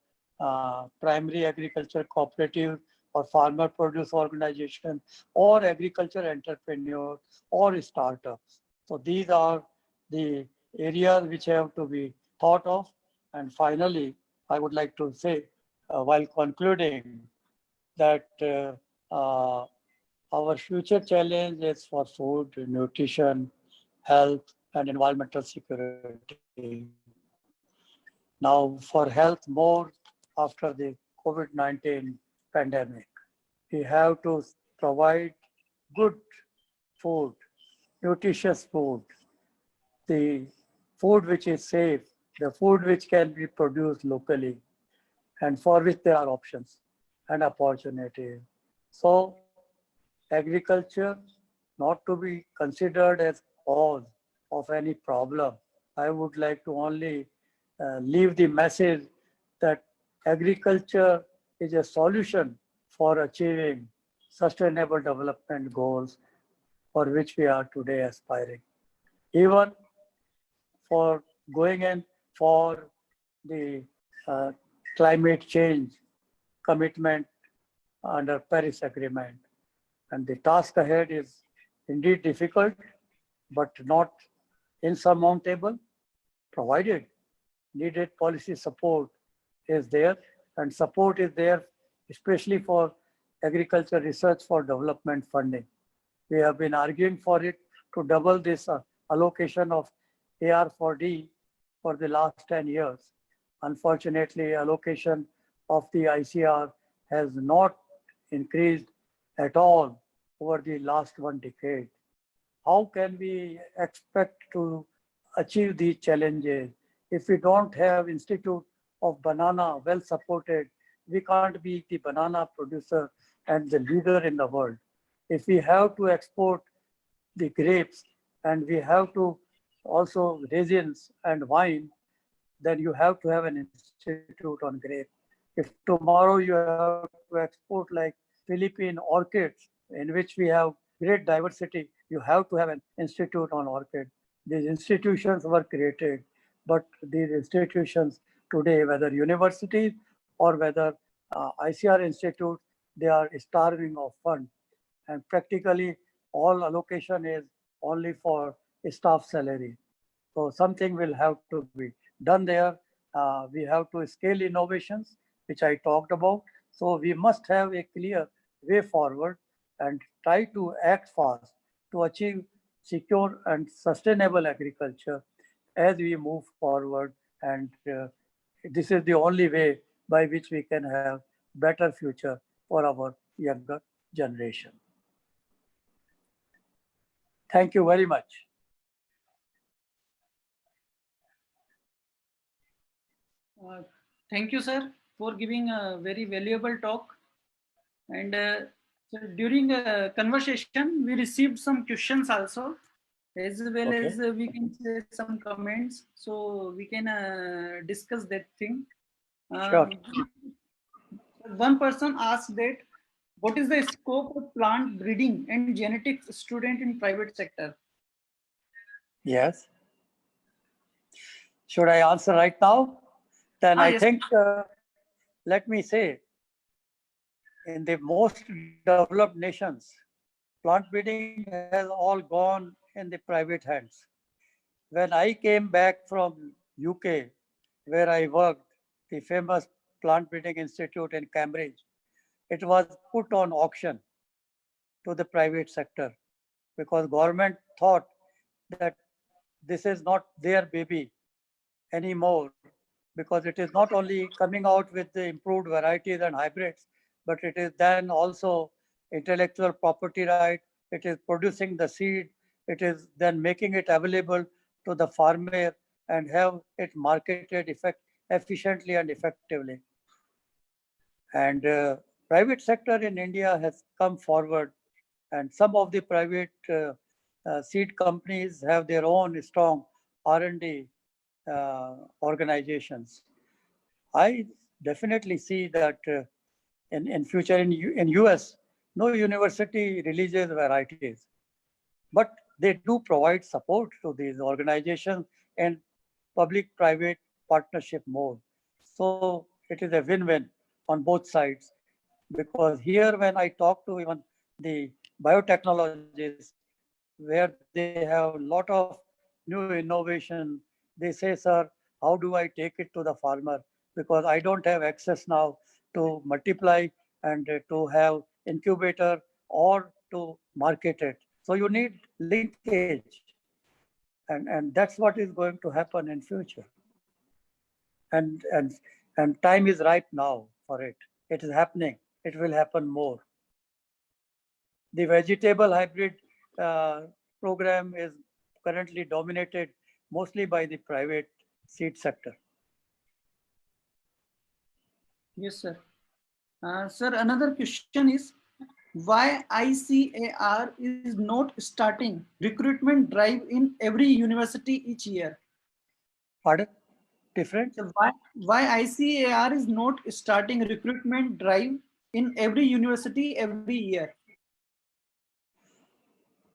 primary agriculture cooperative or farmer produce organization or agriculture entrepreneur or startups. So these are the areas which have to be thought of. And finally, I would like to say, while concluding, that our future challenge is for food, nutrition, health, and environmental security. Now, for health more after the COVID-19 pandemic, we have to provide good food, nutritious food, the food which is safe, the food which can be produced locally, and for which there are options and opportunities. So agriculture not to be considered as cause of any problem. I would like to only leave the message that agriculture is a solution for achieving sustainable development goals for which we are today aspiring. Even for going in for the uh, climate change commitment under Paris Agreement. And the task ahead is indeed difficult, but not insurmountable, provided needed policy support is there, and support is there, especially for agriculture research for development funding. We have been arguing for it to double this allocation of AR4D for the last 10 years. Unfortunately, allocation of the ICR has not increased at all over the last 1 decade. How can we expect to achieve these challenges if we don't have Institute of Banana well supported? We can't be the banana producer and the leader in the world. If we have to export the grapes and we have to also raisins and wine, then you have to have an institute on grape. If tomorrow you have to export like Philippine orchids, in which we have great diversity, you have to have an institute on orchid. These institutions were created, but these institutions today, whether universities or whether ICR institutes, they are starving of funds. And practically all allocation is only for staff salary. So something will have to be done there. We have to scale innovations, which I talked about. So we must have a clear way forward and try to act fast to achieve secure and sustainable agriculture as we move forward. And this is the only way by which we can have better future for our younger generation. Thank you very much. Thank you, sir, for giving a very valuable talk. And so during conversation, we received some questions also, as well Okay. as we can say some comments. So we can discuss that thing. Sure. One person asked that, what is the scope of plant breeding and genetics student in private sector? Yes. Should I answer right now? Then I Yes. think, let me say, in the most developed nations, plant breeding has all gone in the private hands. When I came back from UK, where I worked, the famous Plant Breeding Institute in Cambridge, it was put on auction to the private sector because government thought that this is not their baby anymore, because it is not only coming out with the improved varieties and hybrids, but it is then also intellectual property right. It is producing the seed. It is then making it available to the farmer and have it marketed efficiently and effectively. And private sector in India has come forward, and some of the private seed companies have their own strong R&D organizations. I definitely see that in future in US, no university releases varieties, but they do provide support to these organizations and public-private partnership more. So it is a win-win on both sides, because here when I talk to even the biotechnologists, where they have a lot of new innovation, they say, sir, how do I take it to the farmer? Because I don't have access now to multiply and to have incubator or to market it. So you need linkage. And that's what is going to happen in future. And, and, and time is right now for it. It is happening. It will happen more. The vegetable hybrid program is currently dominated mostly by the private seed sector. Yes, sir. Sir, another question is why ICAR is not starting recruitment drive in every university each year? Pardon? Different? So why ICAR is not starting recruitment drive in every university every year?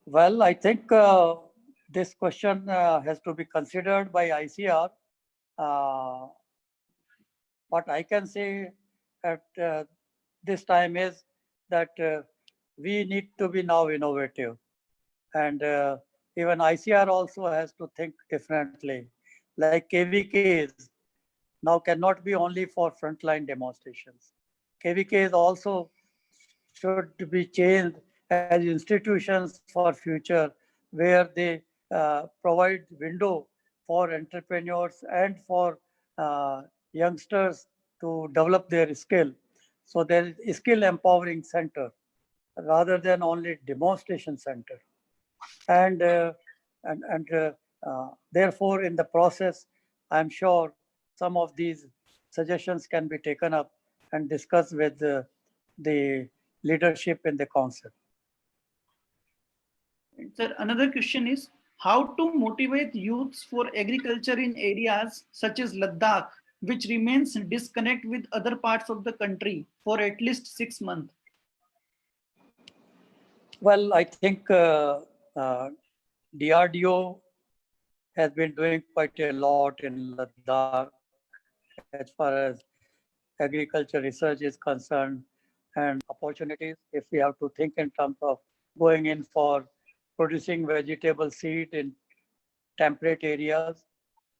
Well, I think this question has to be considered by ICR. Uh, what I can say at this time is that we need to be now innovative. And even ICR also has to think differently. Like KVKs now cannot be only for frontline demonstrations. KVKs also should be changed as institutions for future where they provide window for entrepreneurs and for youngsters to develop their skill. So there is skill empowering center rather than only demonstration center. And therefore in the process, I'm sure some of these suggestions can be taken up and discussed with the leadership in the council. Sir, another question is how to motivate youths for agriculture in areas such as Ladakh, which remains disconnect with other parts of the country for at least 6 months? Well, I think DRDO has been doing quite a lot in Ladakh as far as agriculture research is concerned, and opportunities if we have to think in terms of going in for producing vegetable seed in temperate areas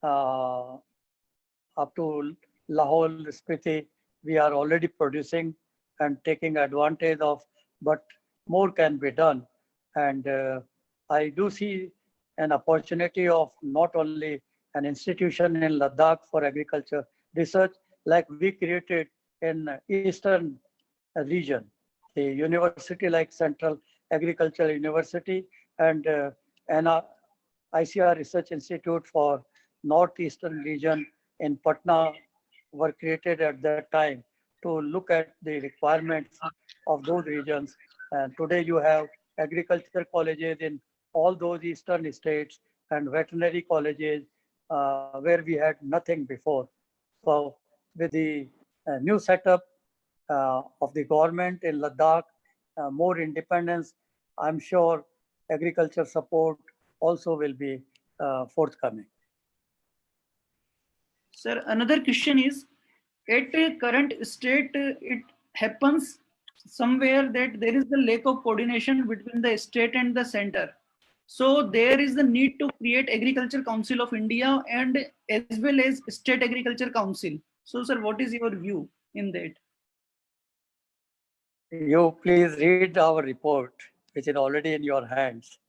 up to Lahore, Spiti, we are already producing and taking advantage of, but more can be done. And I do see an opportunity of not only an institution in Ladakh for agriculture research, like we created in Eastern region, the university like Central Agricultural University and ICR Research Institute for Northeastern region in Patna were created at that time to look at the requirements of those regions. And today you have agricultural colleges in all those eastern states and veterinary colleges where we had nothing before. So with the new setup of the government in Ladakh, more independence, I'm sure agriculture support also will be forthcoming. Sir, another question is at a current state, it happens somewhere that there is the lack of coordination between the state and the center. So there is the need to create Agriculture Council of India and as well as State Agriculture Council. So, sir, what is your view in that? You please read our report, which is already in your hands.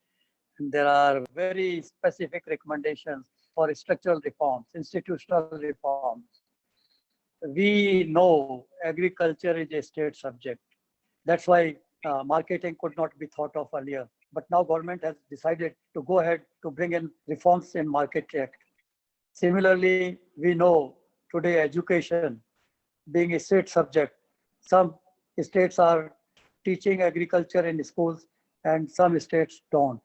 And there are very specific recommendations for structural reforms, institutional reforms. We know agriculture is a state subject. That's why marketing could not be thought of earlier. But now government has decided to go ahead to bring in reforms in Market Act. Similarly, we know today education being a state subject, some states are teaching agriculture in schools and some states don't.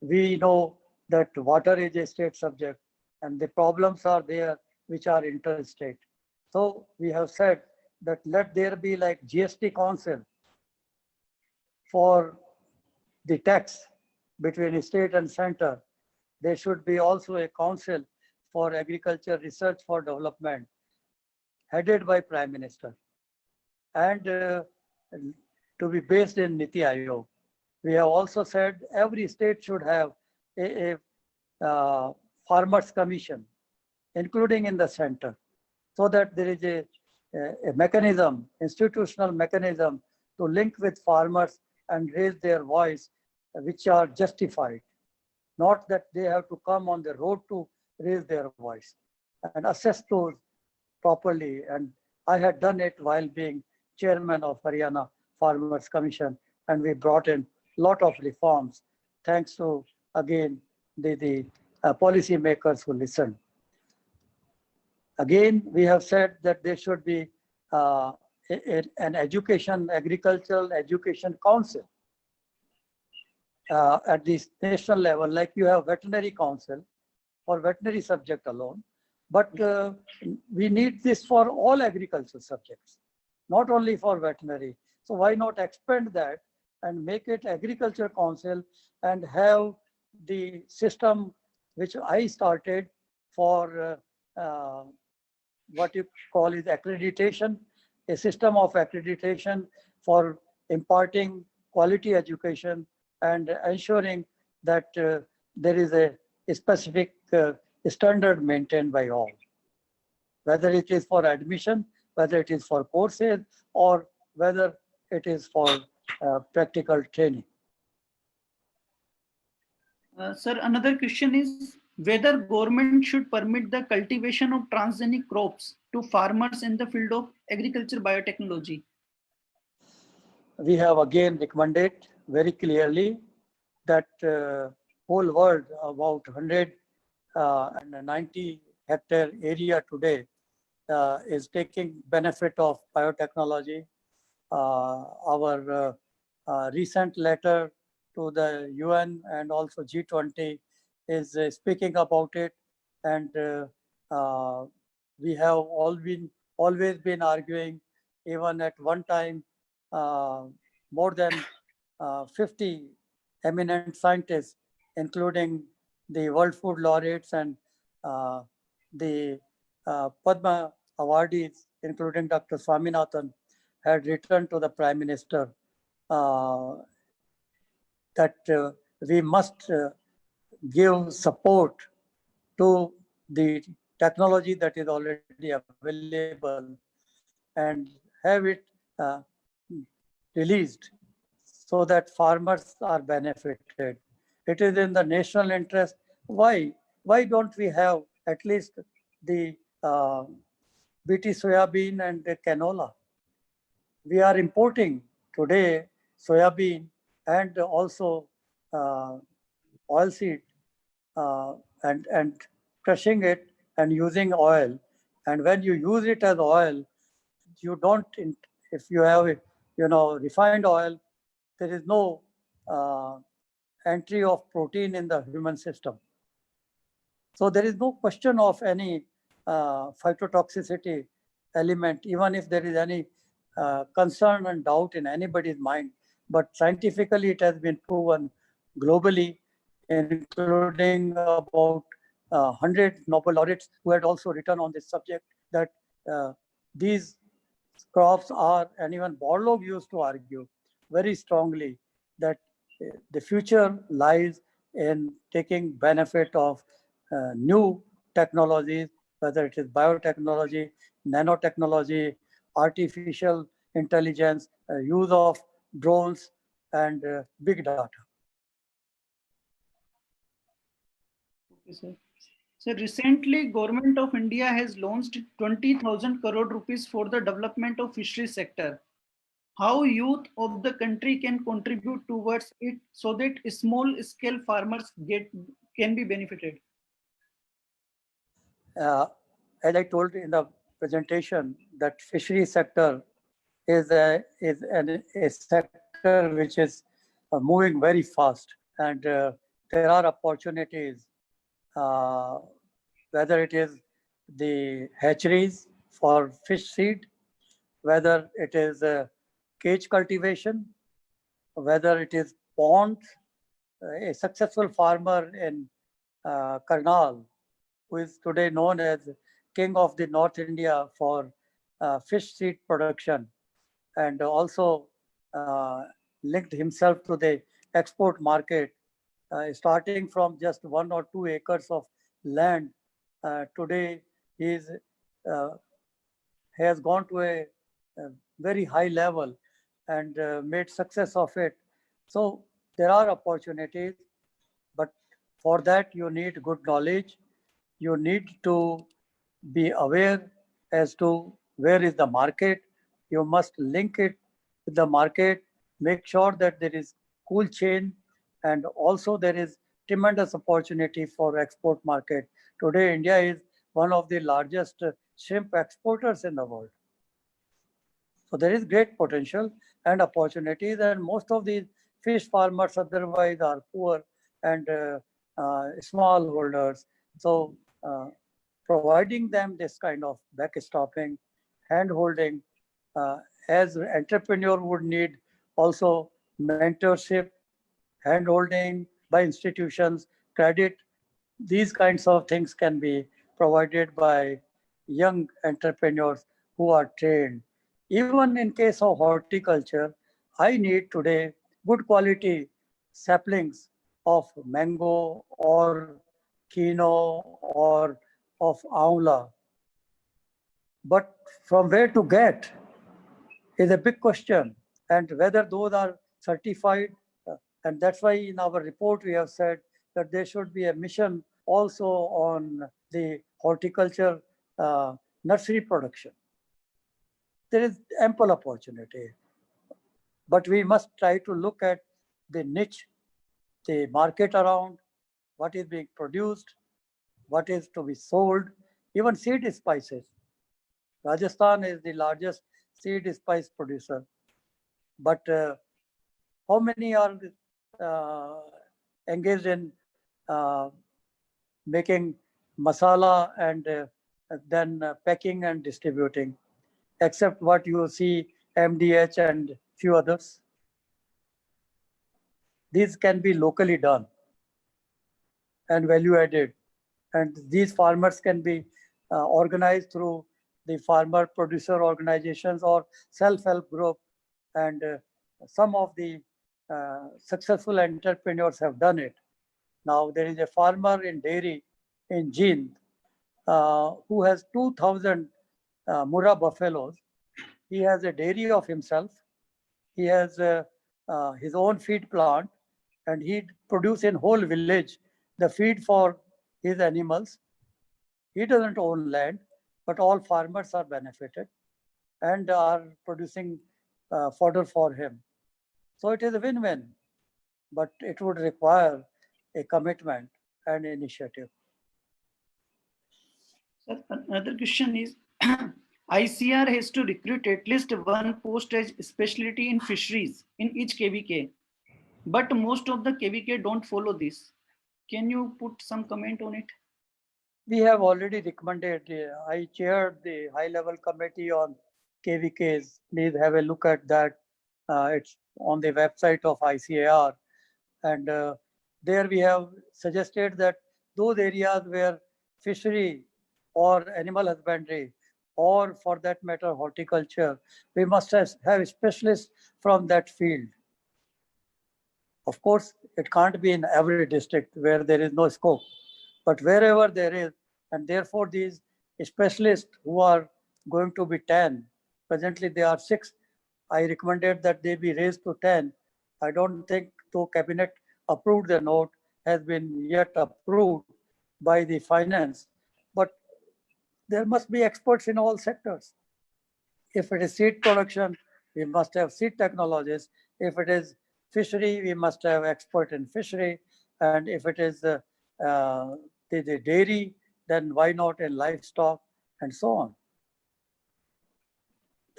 We know that water is a state subject and the problems are there which are interstate. So we have said that let there be like GST council for the tax between state and center. There should be also a council for agriculture research for development headed by Prime Minister and to be based in Niti Aayog. We have also said every state should have a farmers commission, including in the center, so that there is a mechanism, institutional mechanism to link with farmers and raise their voice, which are justified. Not that they have to come on the road to raise their voice and assess those properly. And I had done it while being chairman of Haryana Farmers Commission and we brought in a lot of reforms, thanks to, again, the policy makers who listened. Again, we have said that there should be an agricultural education council at the national level, like you have veterinary council for veterinary subject alone. But we need this for all agricultural subjects, not only for veterinary. So why not expand that and make it agriculture council and have the system which I started for what you call is accreditation, a system of accreditation for imparting quality education and ensuring that there is a specific standard maintained by all, whether it is for admission, whether it is for courses, or whether it is for practical training. Sir, another question is whether government should permit the cultivation of transgenic crops to farmers in the field of agriculture biotechnology. We have again recommended very clearly that whole world, about 190 hectare area today, is taking benefit of biotechnology. Our recent letter to the UN and also G20 is speaking about it, and we have always been arguing. Even at one time, more than 50 eminent scientists, including the World Food Laureates and the Padma awardees, including Dr. Swaminathan, had written to the Prime Minister that we must give support to the technology that is already available and have it released so that farmers are benefited. It is in the national interest. Why don't we have at least the BT soybean and the canola? We are importing today soybean and also oilseed and crushing it and using oil. And when you use it as oil, you don't, if you have, refined oil, there is no entry of protein in the human system. So there is no question of any phytotoxicity element, even if there is any concern and doubt in anybody's mind. But scientifically, it has been proven globally, including about 100 Nobel laureates who had also written on this subject, that these crops are, and even Borlaug used to argue very strongly that the future lies in taking benefit of new technologies, whether it is biotechnology, nanotechnology, artificial intelligence, use of drones, and big data. Okay, sir. So recently, Government of India has launched 20,000 crore rupees for the development of fishery sector. How youth of the country can contribute towards it so that small scale farmers can be benefited? As I told in the presentation, that fishery sector is a sector which is moving very fast, and there are opportunities, whether it is the hatcheries for fish seed, whether it is cage cultivation, whether it is ponds. A successful farmer in Karnal, who is today known as King of the North India for fish seed production, and also linked himself to the export market, starting from just 1 or 2 acres of land. Today, he has gone to a very high level and made success of it. So there are opportunities, but for that you need good knowledge. You need to be aware as to where is the market. You must link it with the market, make sure that there is cool chain, and also there is tremendous opportunity for export market. Today, India is one of the largest shrimp exporters in the world. So there is great potential and opportunities, and most of these fish farmers otherwise are poor and small holders. So providing them this kind of backstopping, hand holding, as entrepreneur would need also mentorship, hand holding by institutions, credit. These kinds of things can be provided by young entrepreneurs who are trained. Even in case of horticulture, I need today good quality saplings of mango or quinoa or of amla. But from where to get is a big question, and whether those are certified. And that's why in our report we have said that there should be a mission also on the horticulture nursery production. There is ample opportunity, but we must try to look at the niche, the market around, what is being produced, what is to be sold, even seed spices. Rajasthan is the largest seed spice producer, but how many are uh, engaged in uh, making masala and then packing and distributing, except what you see MDH and few others? These can be locally done and value added, and these farmers can be organized through the farmer producer organizations or self-help group, and some of the successful entrepreneurs have done it. Now there is a farmer in dairy in Jind who has 2,000 Murrah buffaloes. He has a dairy of himself. He has his own feed plant, and he produces in whole village the feed for his animals. He doesn't own land, but all farmers are benefited and are producing fodder for him. So it is a win-win, but it would require a commitment and initiative. Sir, another question is ICR has to recruit at least one post as specialty in fisheries in each KVK, but most of the KVK don't follow this. Can you put some comment on it? We have already recommended, I chaired the high level committee on KVKs. Please have a look at that. It's on the website of ICAR. And there we have suggested that those areas where fishery or animal husbandry, or for that matter, horticulture, we must have specialists from that field. Of course, it can't be in every district where there is no scope, but wherever there is, and therefore these specialists who are going to be 10, presently they are 6. I recommended that they be raised to 10. I don't think, though cabinet approved the note, has been yet approved by the finance, but there must be experts in all sectors. If it is seed production, we must have seed technologists. If it is fishery, we must have expert in fishery. And if it is the dairy, then why not in livestock and so on?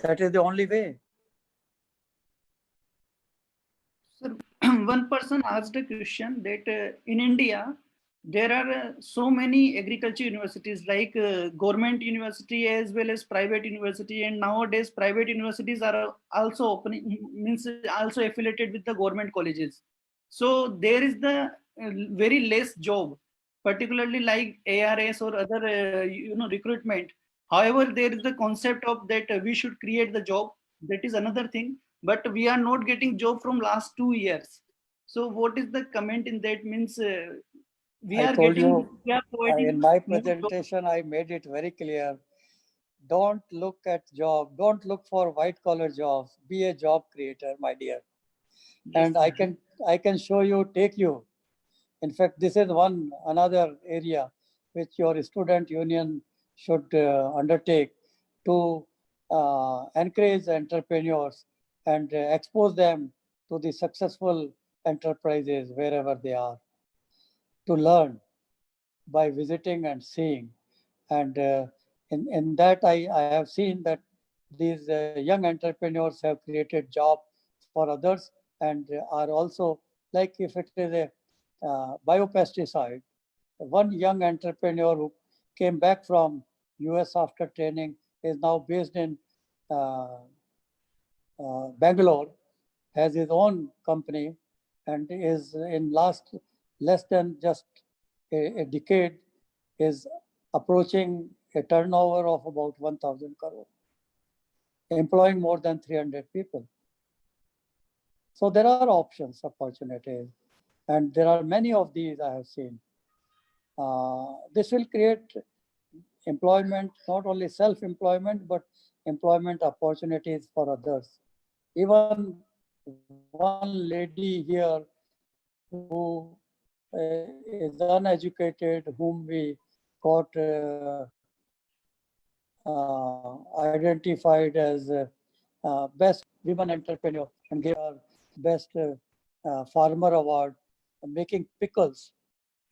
That is the only way. Sir, one person asked a question that in India, there are so many agriculture universities like government university as well as private university, and nowadays private universities are also opening, means also affiliated with the government colleges. So there is the very less job, particularly like ARS or other recruitment. However, there is the concept of that we should create the job. That is another thing, but we are not getting job from last 2 years. So what is the comment in that? Means we I are told getting, you we are in providing my more job. presentation, I made it very clear. Don't look at job. Don't look for white collar jobs. Be a job creator, my dear. Yes, And I can show you, take you. In fact, this is one another area which your student union should undertake to encourage entrepreneurs and expose them to the successful enterprises wherever they are, to learn by visiting and seeing. And in that, I have seen that these young entrepreneurs have created job for others and are also, like if it is a biopesticide, one young entrepreneur who came back from US after training is now based in uh, Bangalore, has his own company, and is in last less than just a decade is approaching a turnover of about 1,000 crore, employing more than 300 people. So there are options, opportunities, and there are many of these I have seen. This will create employment, not only self-employment, but employment opportunities for others. Even one lady here who is uneducated, whom we got identified as best women entrepreneur and gave her best farmer award, making pickles,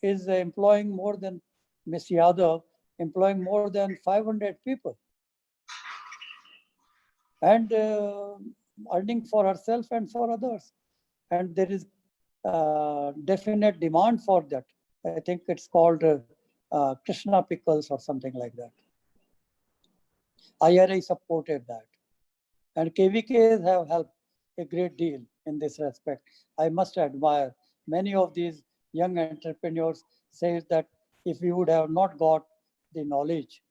is employing more than Ms. Yadav, employing more than 500 people and earning for herself and for others. And there is definite demand for that. I think it's called Krishna pickles or something like that. IRA supported that. And KVKs have helped a great deal in this respect. I must admire many of these young entrepreneurs say that if we would have not got the knowledge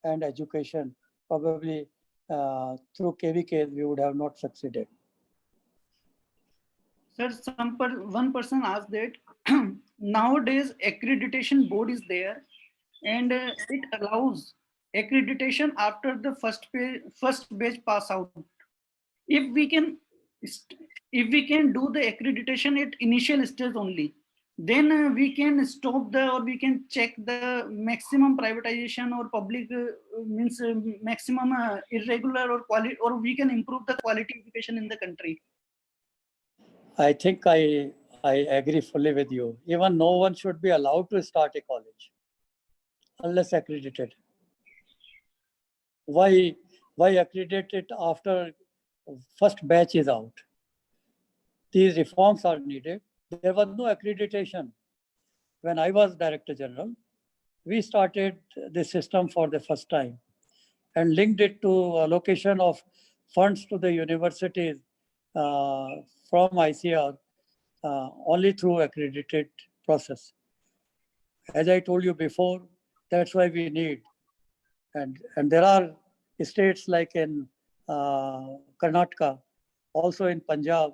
and education, probably through KVKs, we would have not succeeded. Sir, one person asked that nowadays accreditation board is there, and it allows accreditation after the first batch pass out. If we can, if we can do the accreditation at initial stage only, then we can stop the, or we can check the maximum privatization or public means maximum irregular or quality, or we can improve the quality education in the country. I think I agree fully with you. Even no one should be allowed to start a college unless accredited. Why accredit it after first batch is out? These reforms are needed. There was no accreditation when I was Director General. We started the system for the first time and linked it to allocation of funds to the universities from ICAR only through accredited process. As I told you before, that's why we need, and there are states like in Karnataka, also in Punjab,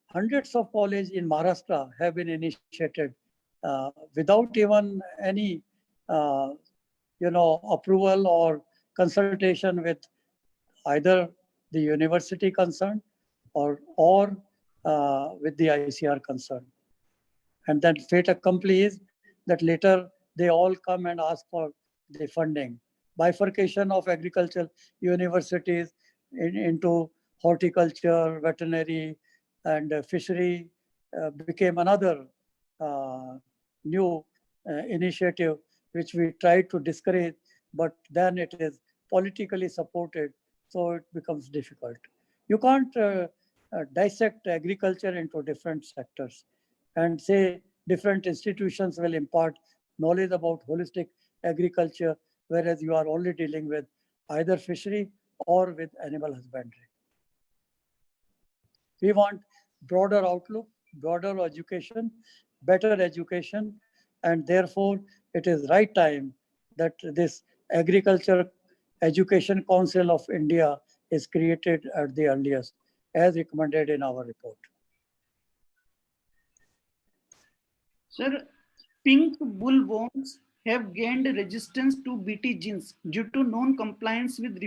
hundreds of colleges in Maharashtra have been initiated without even any approval or consultation with either the university concerned or with the ICR concerned. And then fait accompli is that later they all come and ask for the funding. Bifurcation of agricultural universities into horticulture, veterinary, and fishery became another new initiative which we tried to discourage, but then it is politically supported, so it becomes difficult. You can't dissect agriculture into different sectors and say different institutions will impart knowledge about holistic agriculture, whereas you are only dealing with either fishery or with animal husbandry. We want broader outlook, broader education, better education, and therefore it is right time that this Agriculture Education Council of India is created at the earliest, as recommended in our report. Sir, pink bollworms have gained resistance to Bt genes due to non-compliance with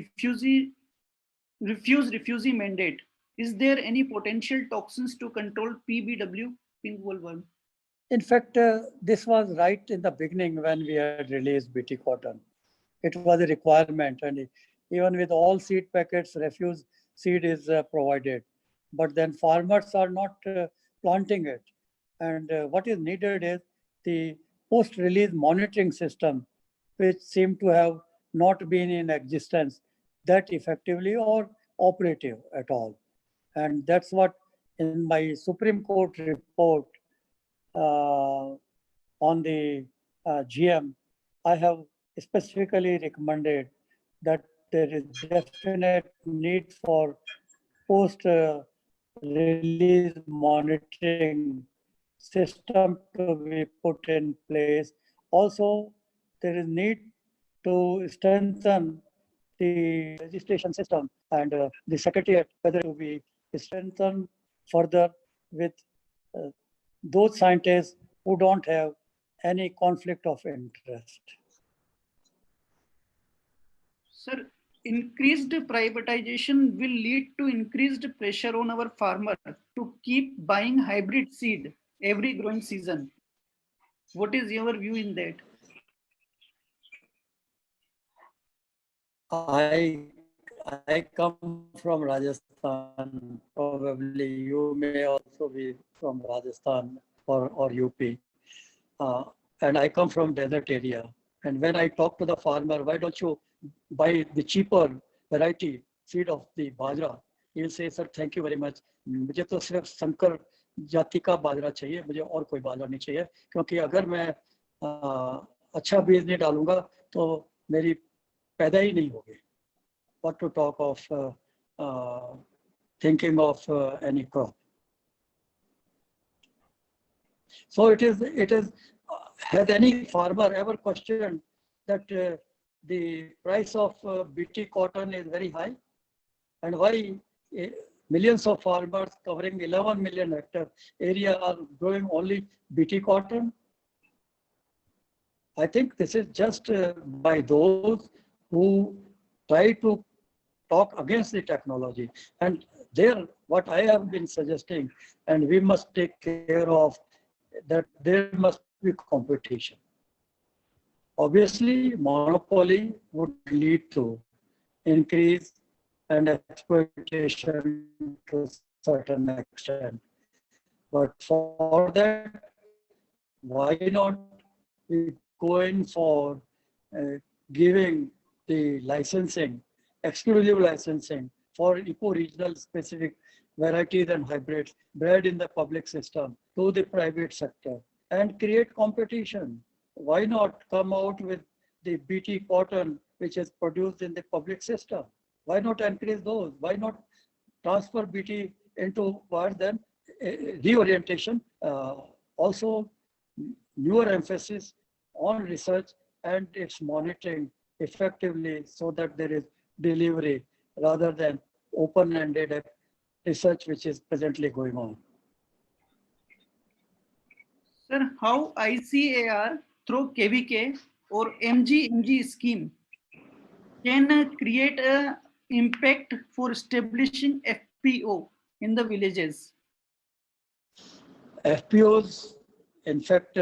refuse mandate. Is there any potential toxins to control PBW, pink bollworm? In fact, this was right in the beginning when we had released Bt cotton. It was a requirement, and even with all seed packets, refuse seed is provided. but then farmers are not planting it. And what is needed is the post-release monitoring system, which seem to have not been in existence that effectively or operative at all. And that's what in my Supreme Court report on the GM, I have specifically recommended that there is definite need for post-release monitoring system to be put in place. Also, there is need to strengthen the registration system and the secretariat, whether to be strengthened further with uh, those scientists who don't have any conflict of interest. Sir, increased privatization will lead to increased pressure on our farmer to keep buying hybrid seed every growing season. What is your view in that? I come from Rajasthan. Probably you may also be from Rajasthan or UP. And I come from desert area. And when I talk to the farmer, why don't you buy the cheaper variety seed of the bajra? He'll say, sir, thank you very much. मुझे तो सिर्फ संकर जाति का बाजरा चाहिए, मुझे और कोई बाजरा नहीं चाहिए, क्योंकि अगर मैं अच्छा बीज नहीं डालूंगा तो मेरी पैदा ही नहीं होगी. What to talk of thinking of any crop. So it is. Has any farmer ever questioned that the price of BT cotton is very high, and why millions of farmers covering 11 million hectare area are growing only BT cotton? I think this is just by those who try to talk against the technology. And there, what I have been suggesting, and we must take care of, that there must be competition. Obviously, monopoly would lead to increase and exploitation to a certain extent. But for that, why not we go in for giving the licensing, exclusive licensing for eco-regional specific varieties and hybrids bred in the public system to the private sector and create competition. Why not come out with the BT cotton which is produced in the public system? Why not increase those? Why not transfer BT into what then reorientation? Also, newer emphasis on research and its monitoring effectively so that there is delivery rather than open-ended research which is presently going on. Sir, how ICAR through KVK or MG scheme can create an impact for establishing FPO in the villages? FPOs, in fact,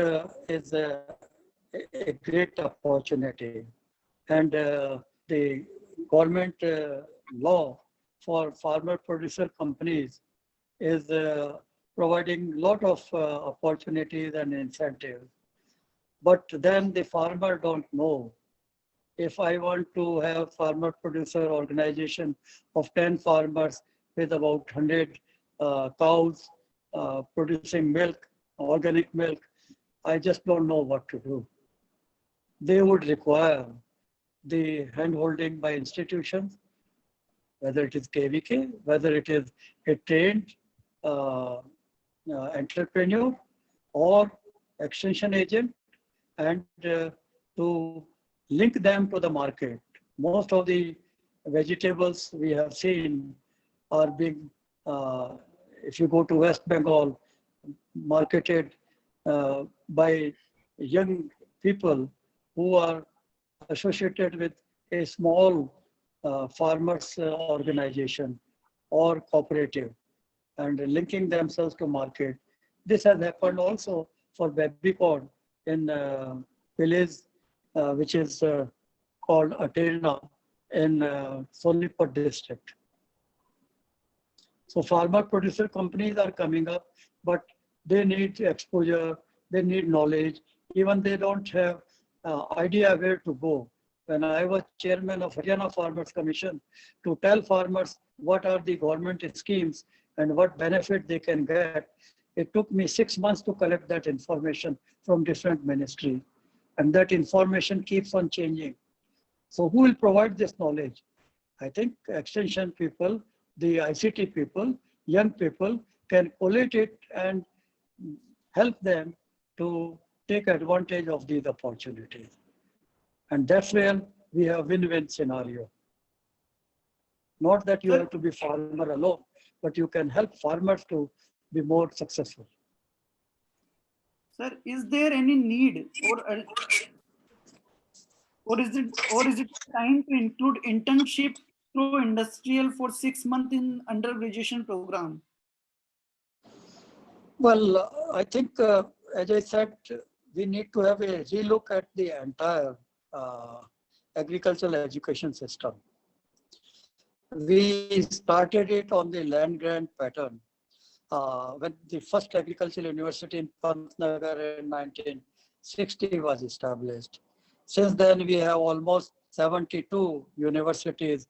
is a great opportunity. And the government law for farmer producer companies is providing a lot of opportunities and incentives. But then the farmer don't know. If I want to have farmer producer organization of 10 farmers with about 100 cows producing milk, organic milk, I just don't know what to do. They would require the hand-holding by institutions, whether it is KVK, whether it is a trained entrepreneur or extension agent, and to link them to the market. Most of the vegetables we have seen are being, if you go to West Bengal, marketed by young people who are associated with a small farmers organization or cooperative and linking themselves to market. This has happened also for baby corn in village which is called Aterna in Sonipat district. So farmer producer companies are coming up, but they need exposure, they need knowledge. Even they don't have idea where to go. When I was chairman of Haryana Farmers Commission, to tell farmers what are the government schemes and what benefit they can get, it took me 6 months to collect that information from different ministries. And that information keeps on changing. So who will provide this knowledge? I think extension people, the ICT people, young people can collate it and help them to take advantage of these opportunities. And that's where we have win-win scenario. Not that you Sir, have to be farmer alone, but you can help farmers to be more successful. sir, is there any need or is it time to include internship through industrial for 6 months in undergraduation program? Well, I think, as I said, we need to have a relook at the entire agricultural education system. We started it on the land grant pattern when the first agricultural university in Pantnagar in 1960 was established. Since then, we have almost 72 universities,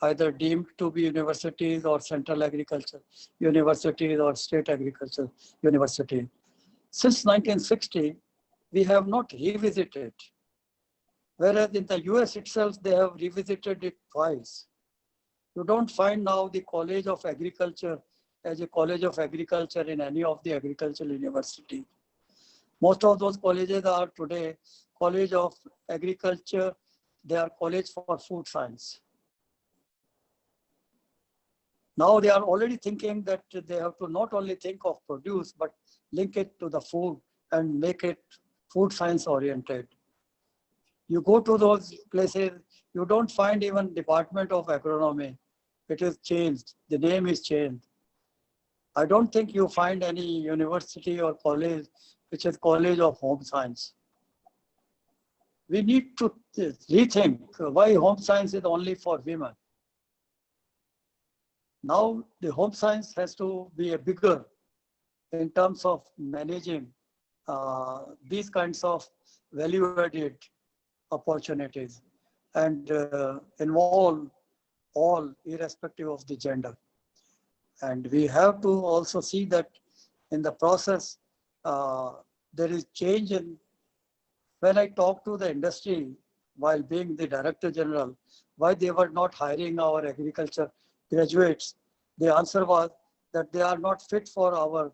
either deemed to be universities or central agriculture universities or state agriculture universities. Since 1960, we have not revisited. Whereas in the US itself, they have revisited it twice. You don't find now the College of Agriculture as a College of Agriculture in any of the agricultural universities. Most of those colleges are today College of Agriculture, they are College for Food Science. Now they are already thinking that they have to not only think of produce, but link it to the food and make it food science oriented. You go to those places, you don't find even Department of Agronomy. It is changed, the name is changed. I don't think you find any university or college which is College of Home Science. We need to rethink why home science is only for women. Now the home science has to be a bigger in terms of managing these kinds of value-added opportunities and involve all irrespective of the gender. And we have to also see that in the process, there is change in, when I talk to the industry while being the Director General, why they were not hiring our agriculture graduates, the answer was that they are not fit for our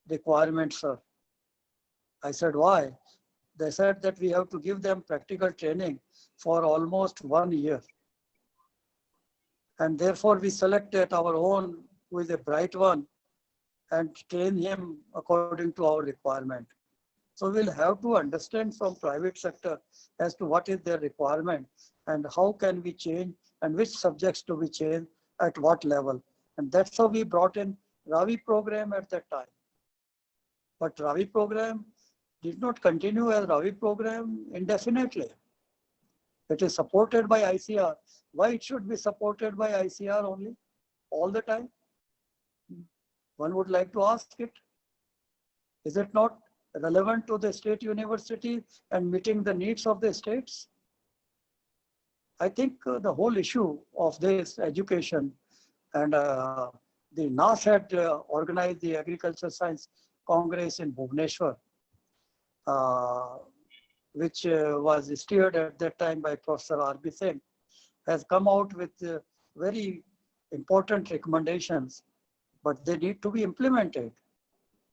requirements, sir. I said, why? They said that we have to give them practical training for almost 1 year. And therefore we selected our own, who is a bright one, and train him according to our requirement. So we'll have to understand from private sector as to what is their requirement and how can we change and which subjects to be changed at what level. And that's how we brought in Ravi program at that time. But Ravi program did not continue as Ravi program indefinitely. It is supported by ICAR. Why it should be supported by ICAR only all the time? One would like to ask it. Is it not relevant to the state university and meeting the needs of the states? I think the whole issue of this education and the TAAS had organized the Agriculture Science Congress in Bhubaneswar, which was steered at that time by Professor R.B. Singh, has come out with very important recommendations, but they need to be implemented.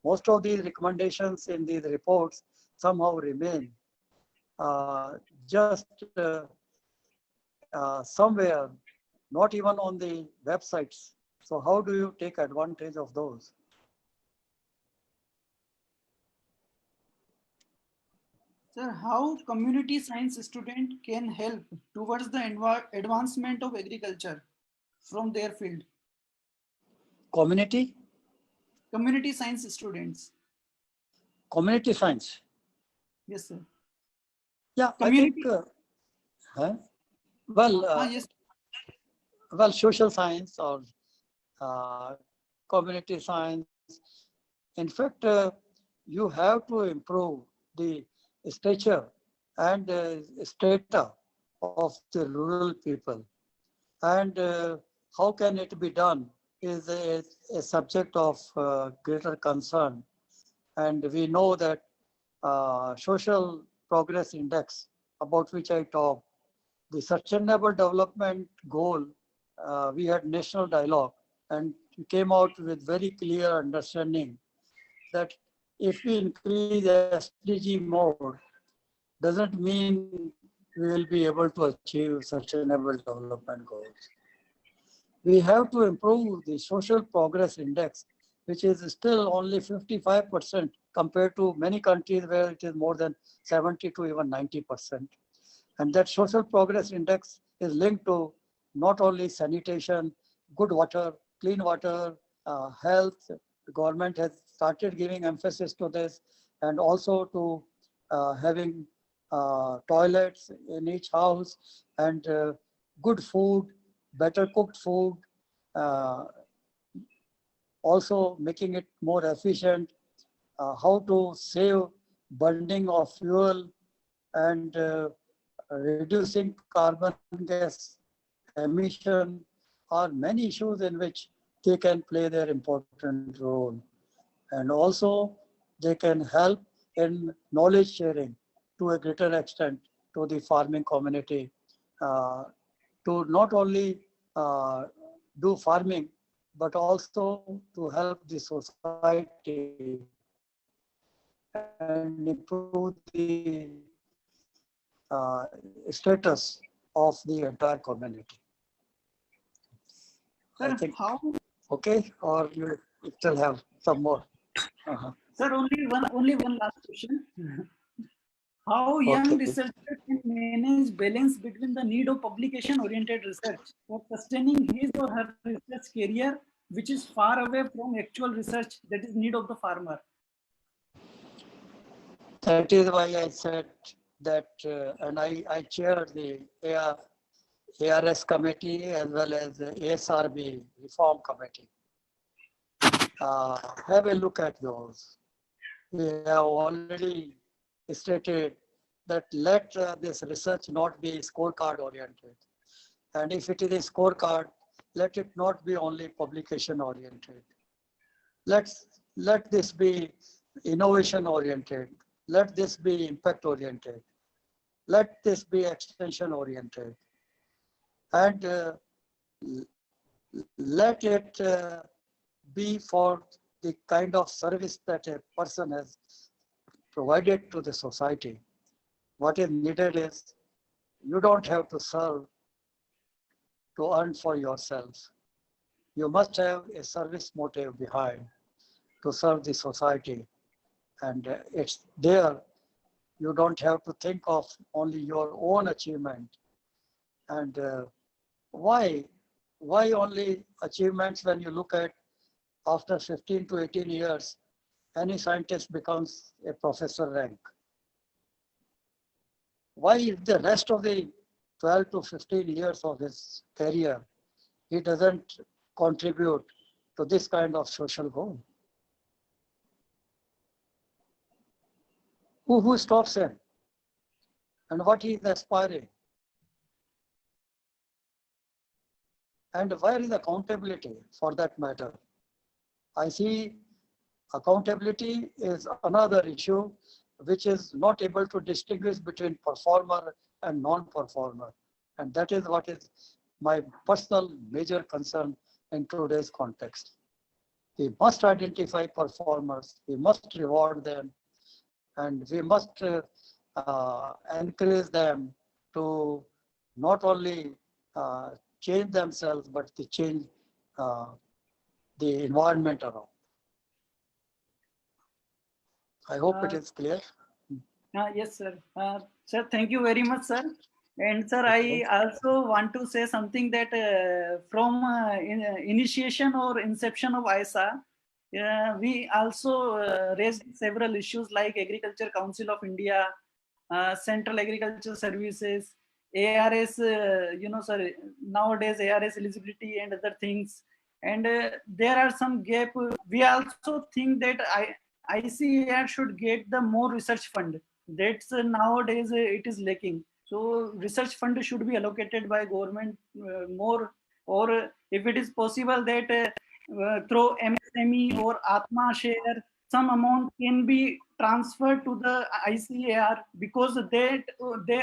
Most of these recommendations in these reports somehow remain just somewhere, not even on the websites. So how do you take advantage of those? Sir, how community science student can help towards the advancement of agriculture from their field? Community Science students. Community science. Yes, sir. Yeah, Community. I think, well, Yes. well, social science or community science. In fact, you have to improve the stature and strata of the rural people. And how can it be done is a subject of greater concern. And we know that social progress index, about which I talked, the sustainable development goal, we had national dialogue and came out with very clear understanding that if we increase SDG more, doesn't mean we will be able to achieve sustainable development goals. We have to improve the social progress index, which is still only 55% compared to many countries where it is more than 70 to even 90%. And that social progress index is linked to not only sanitation, good water, clean water, health. The government has started giving emphasis to this, and also to having toilets in each house, and good food, better cooked food, uh, also making it more efficient, how to save burning of fuel, and reducing carbon gas emission are many issues in which they can play their important role. And also they can help in knowledge sharing to a greater extent to the farming community, uh, to not only do farming, but also to help the society and improve the status of the entire community. I Sir, think, how? okay, or you still have some more? Uh-huh. Sir, only one last question. How young Okay. researcher can manage balance between the need of publication-oriented research for sustaining his or her research career, which is far away from actual research that is need of the farmer? That is why I said that, and I chair the ARS committee as well as the ASRB reform committee. Have a look at those. We have already stated that let this research not be scorecard oriented. And if it is a scorecard, let it not be only publication oriented. Let this be innovation oriented. Let this be impact oriented. Let this be extension oriented. And let it be for the kind of service that a person has provided to the society. What is needed is you don't have to serve to earn for yourself. You must have a service motive behind to serve the society. And it's there. You don't have to think of only your own achievement. And why only achievements when you look at after 15 to 18 years, any scientist becomes a professor rank? Why the rest of the 12 to 15 years of his career, he doesn't contribute to this kind of social goal? Who stops him? And what he is aspiring? And where is accountability for that matter? I see accountability is another issue which is not able to distinguish between performer and non-performer. And that is what is my personal major concern in today's context. We must identify performers, we must reward them, and we must encourage them to not only change themselves, but to change the environment around. I hope it is clear. Yes, sir. Sir, thank you very much, sir. And sir, I also want to say something that from initiation or inception of ICAR, we also raised several issues like Agriculture Council of India, Central Agriculture Services, ARS, sir, nowadays ARS eligibility and other things. and there are some gap. We also think that ICAR should get the more research fund. That's nowadays it is lacking. So research fund should be allocated by government more, or if it is possible that through MSME or Atma share, some amount can be transferred to the ICAR, because they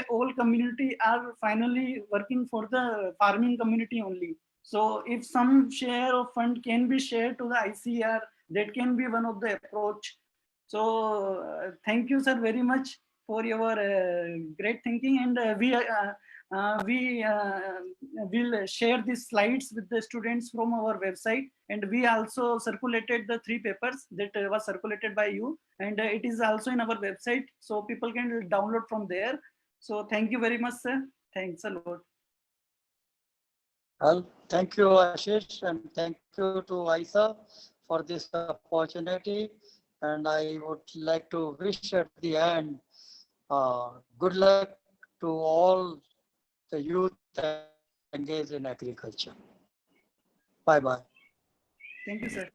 all community are finally working for the farming community only. So if some share of fund can be shared to the ICAR, that can be one of the approach. So thank you, sir, very much for your great thinking, and we will share these slides with the students from our website, and we also circulated the 3 papers that was circulated by you, and it is also in our website, so people can download from there. So thank you very much, sir. Thanks a lot. Well, thank you, Ashish, and thank you to ISA for this opportunity. And I would like to wish at the end good luck to all the youth engaged in agriculture. Bye-bye. Thank you, sir.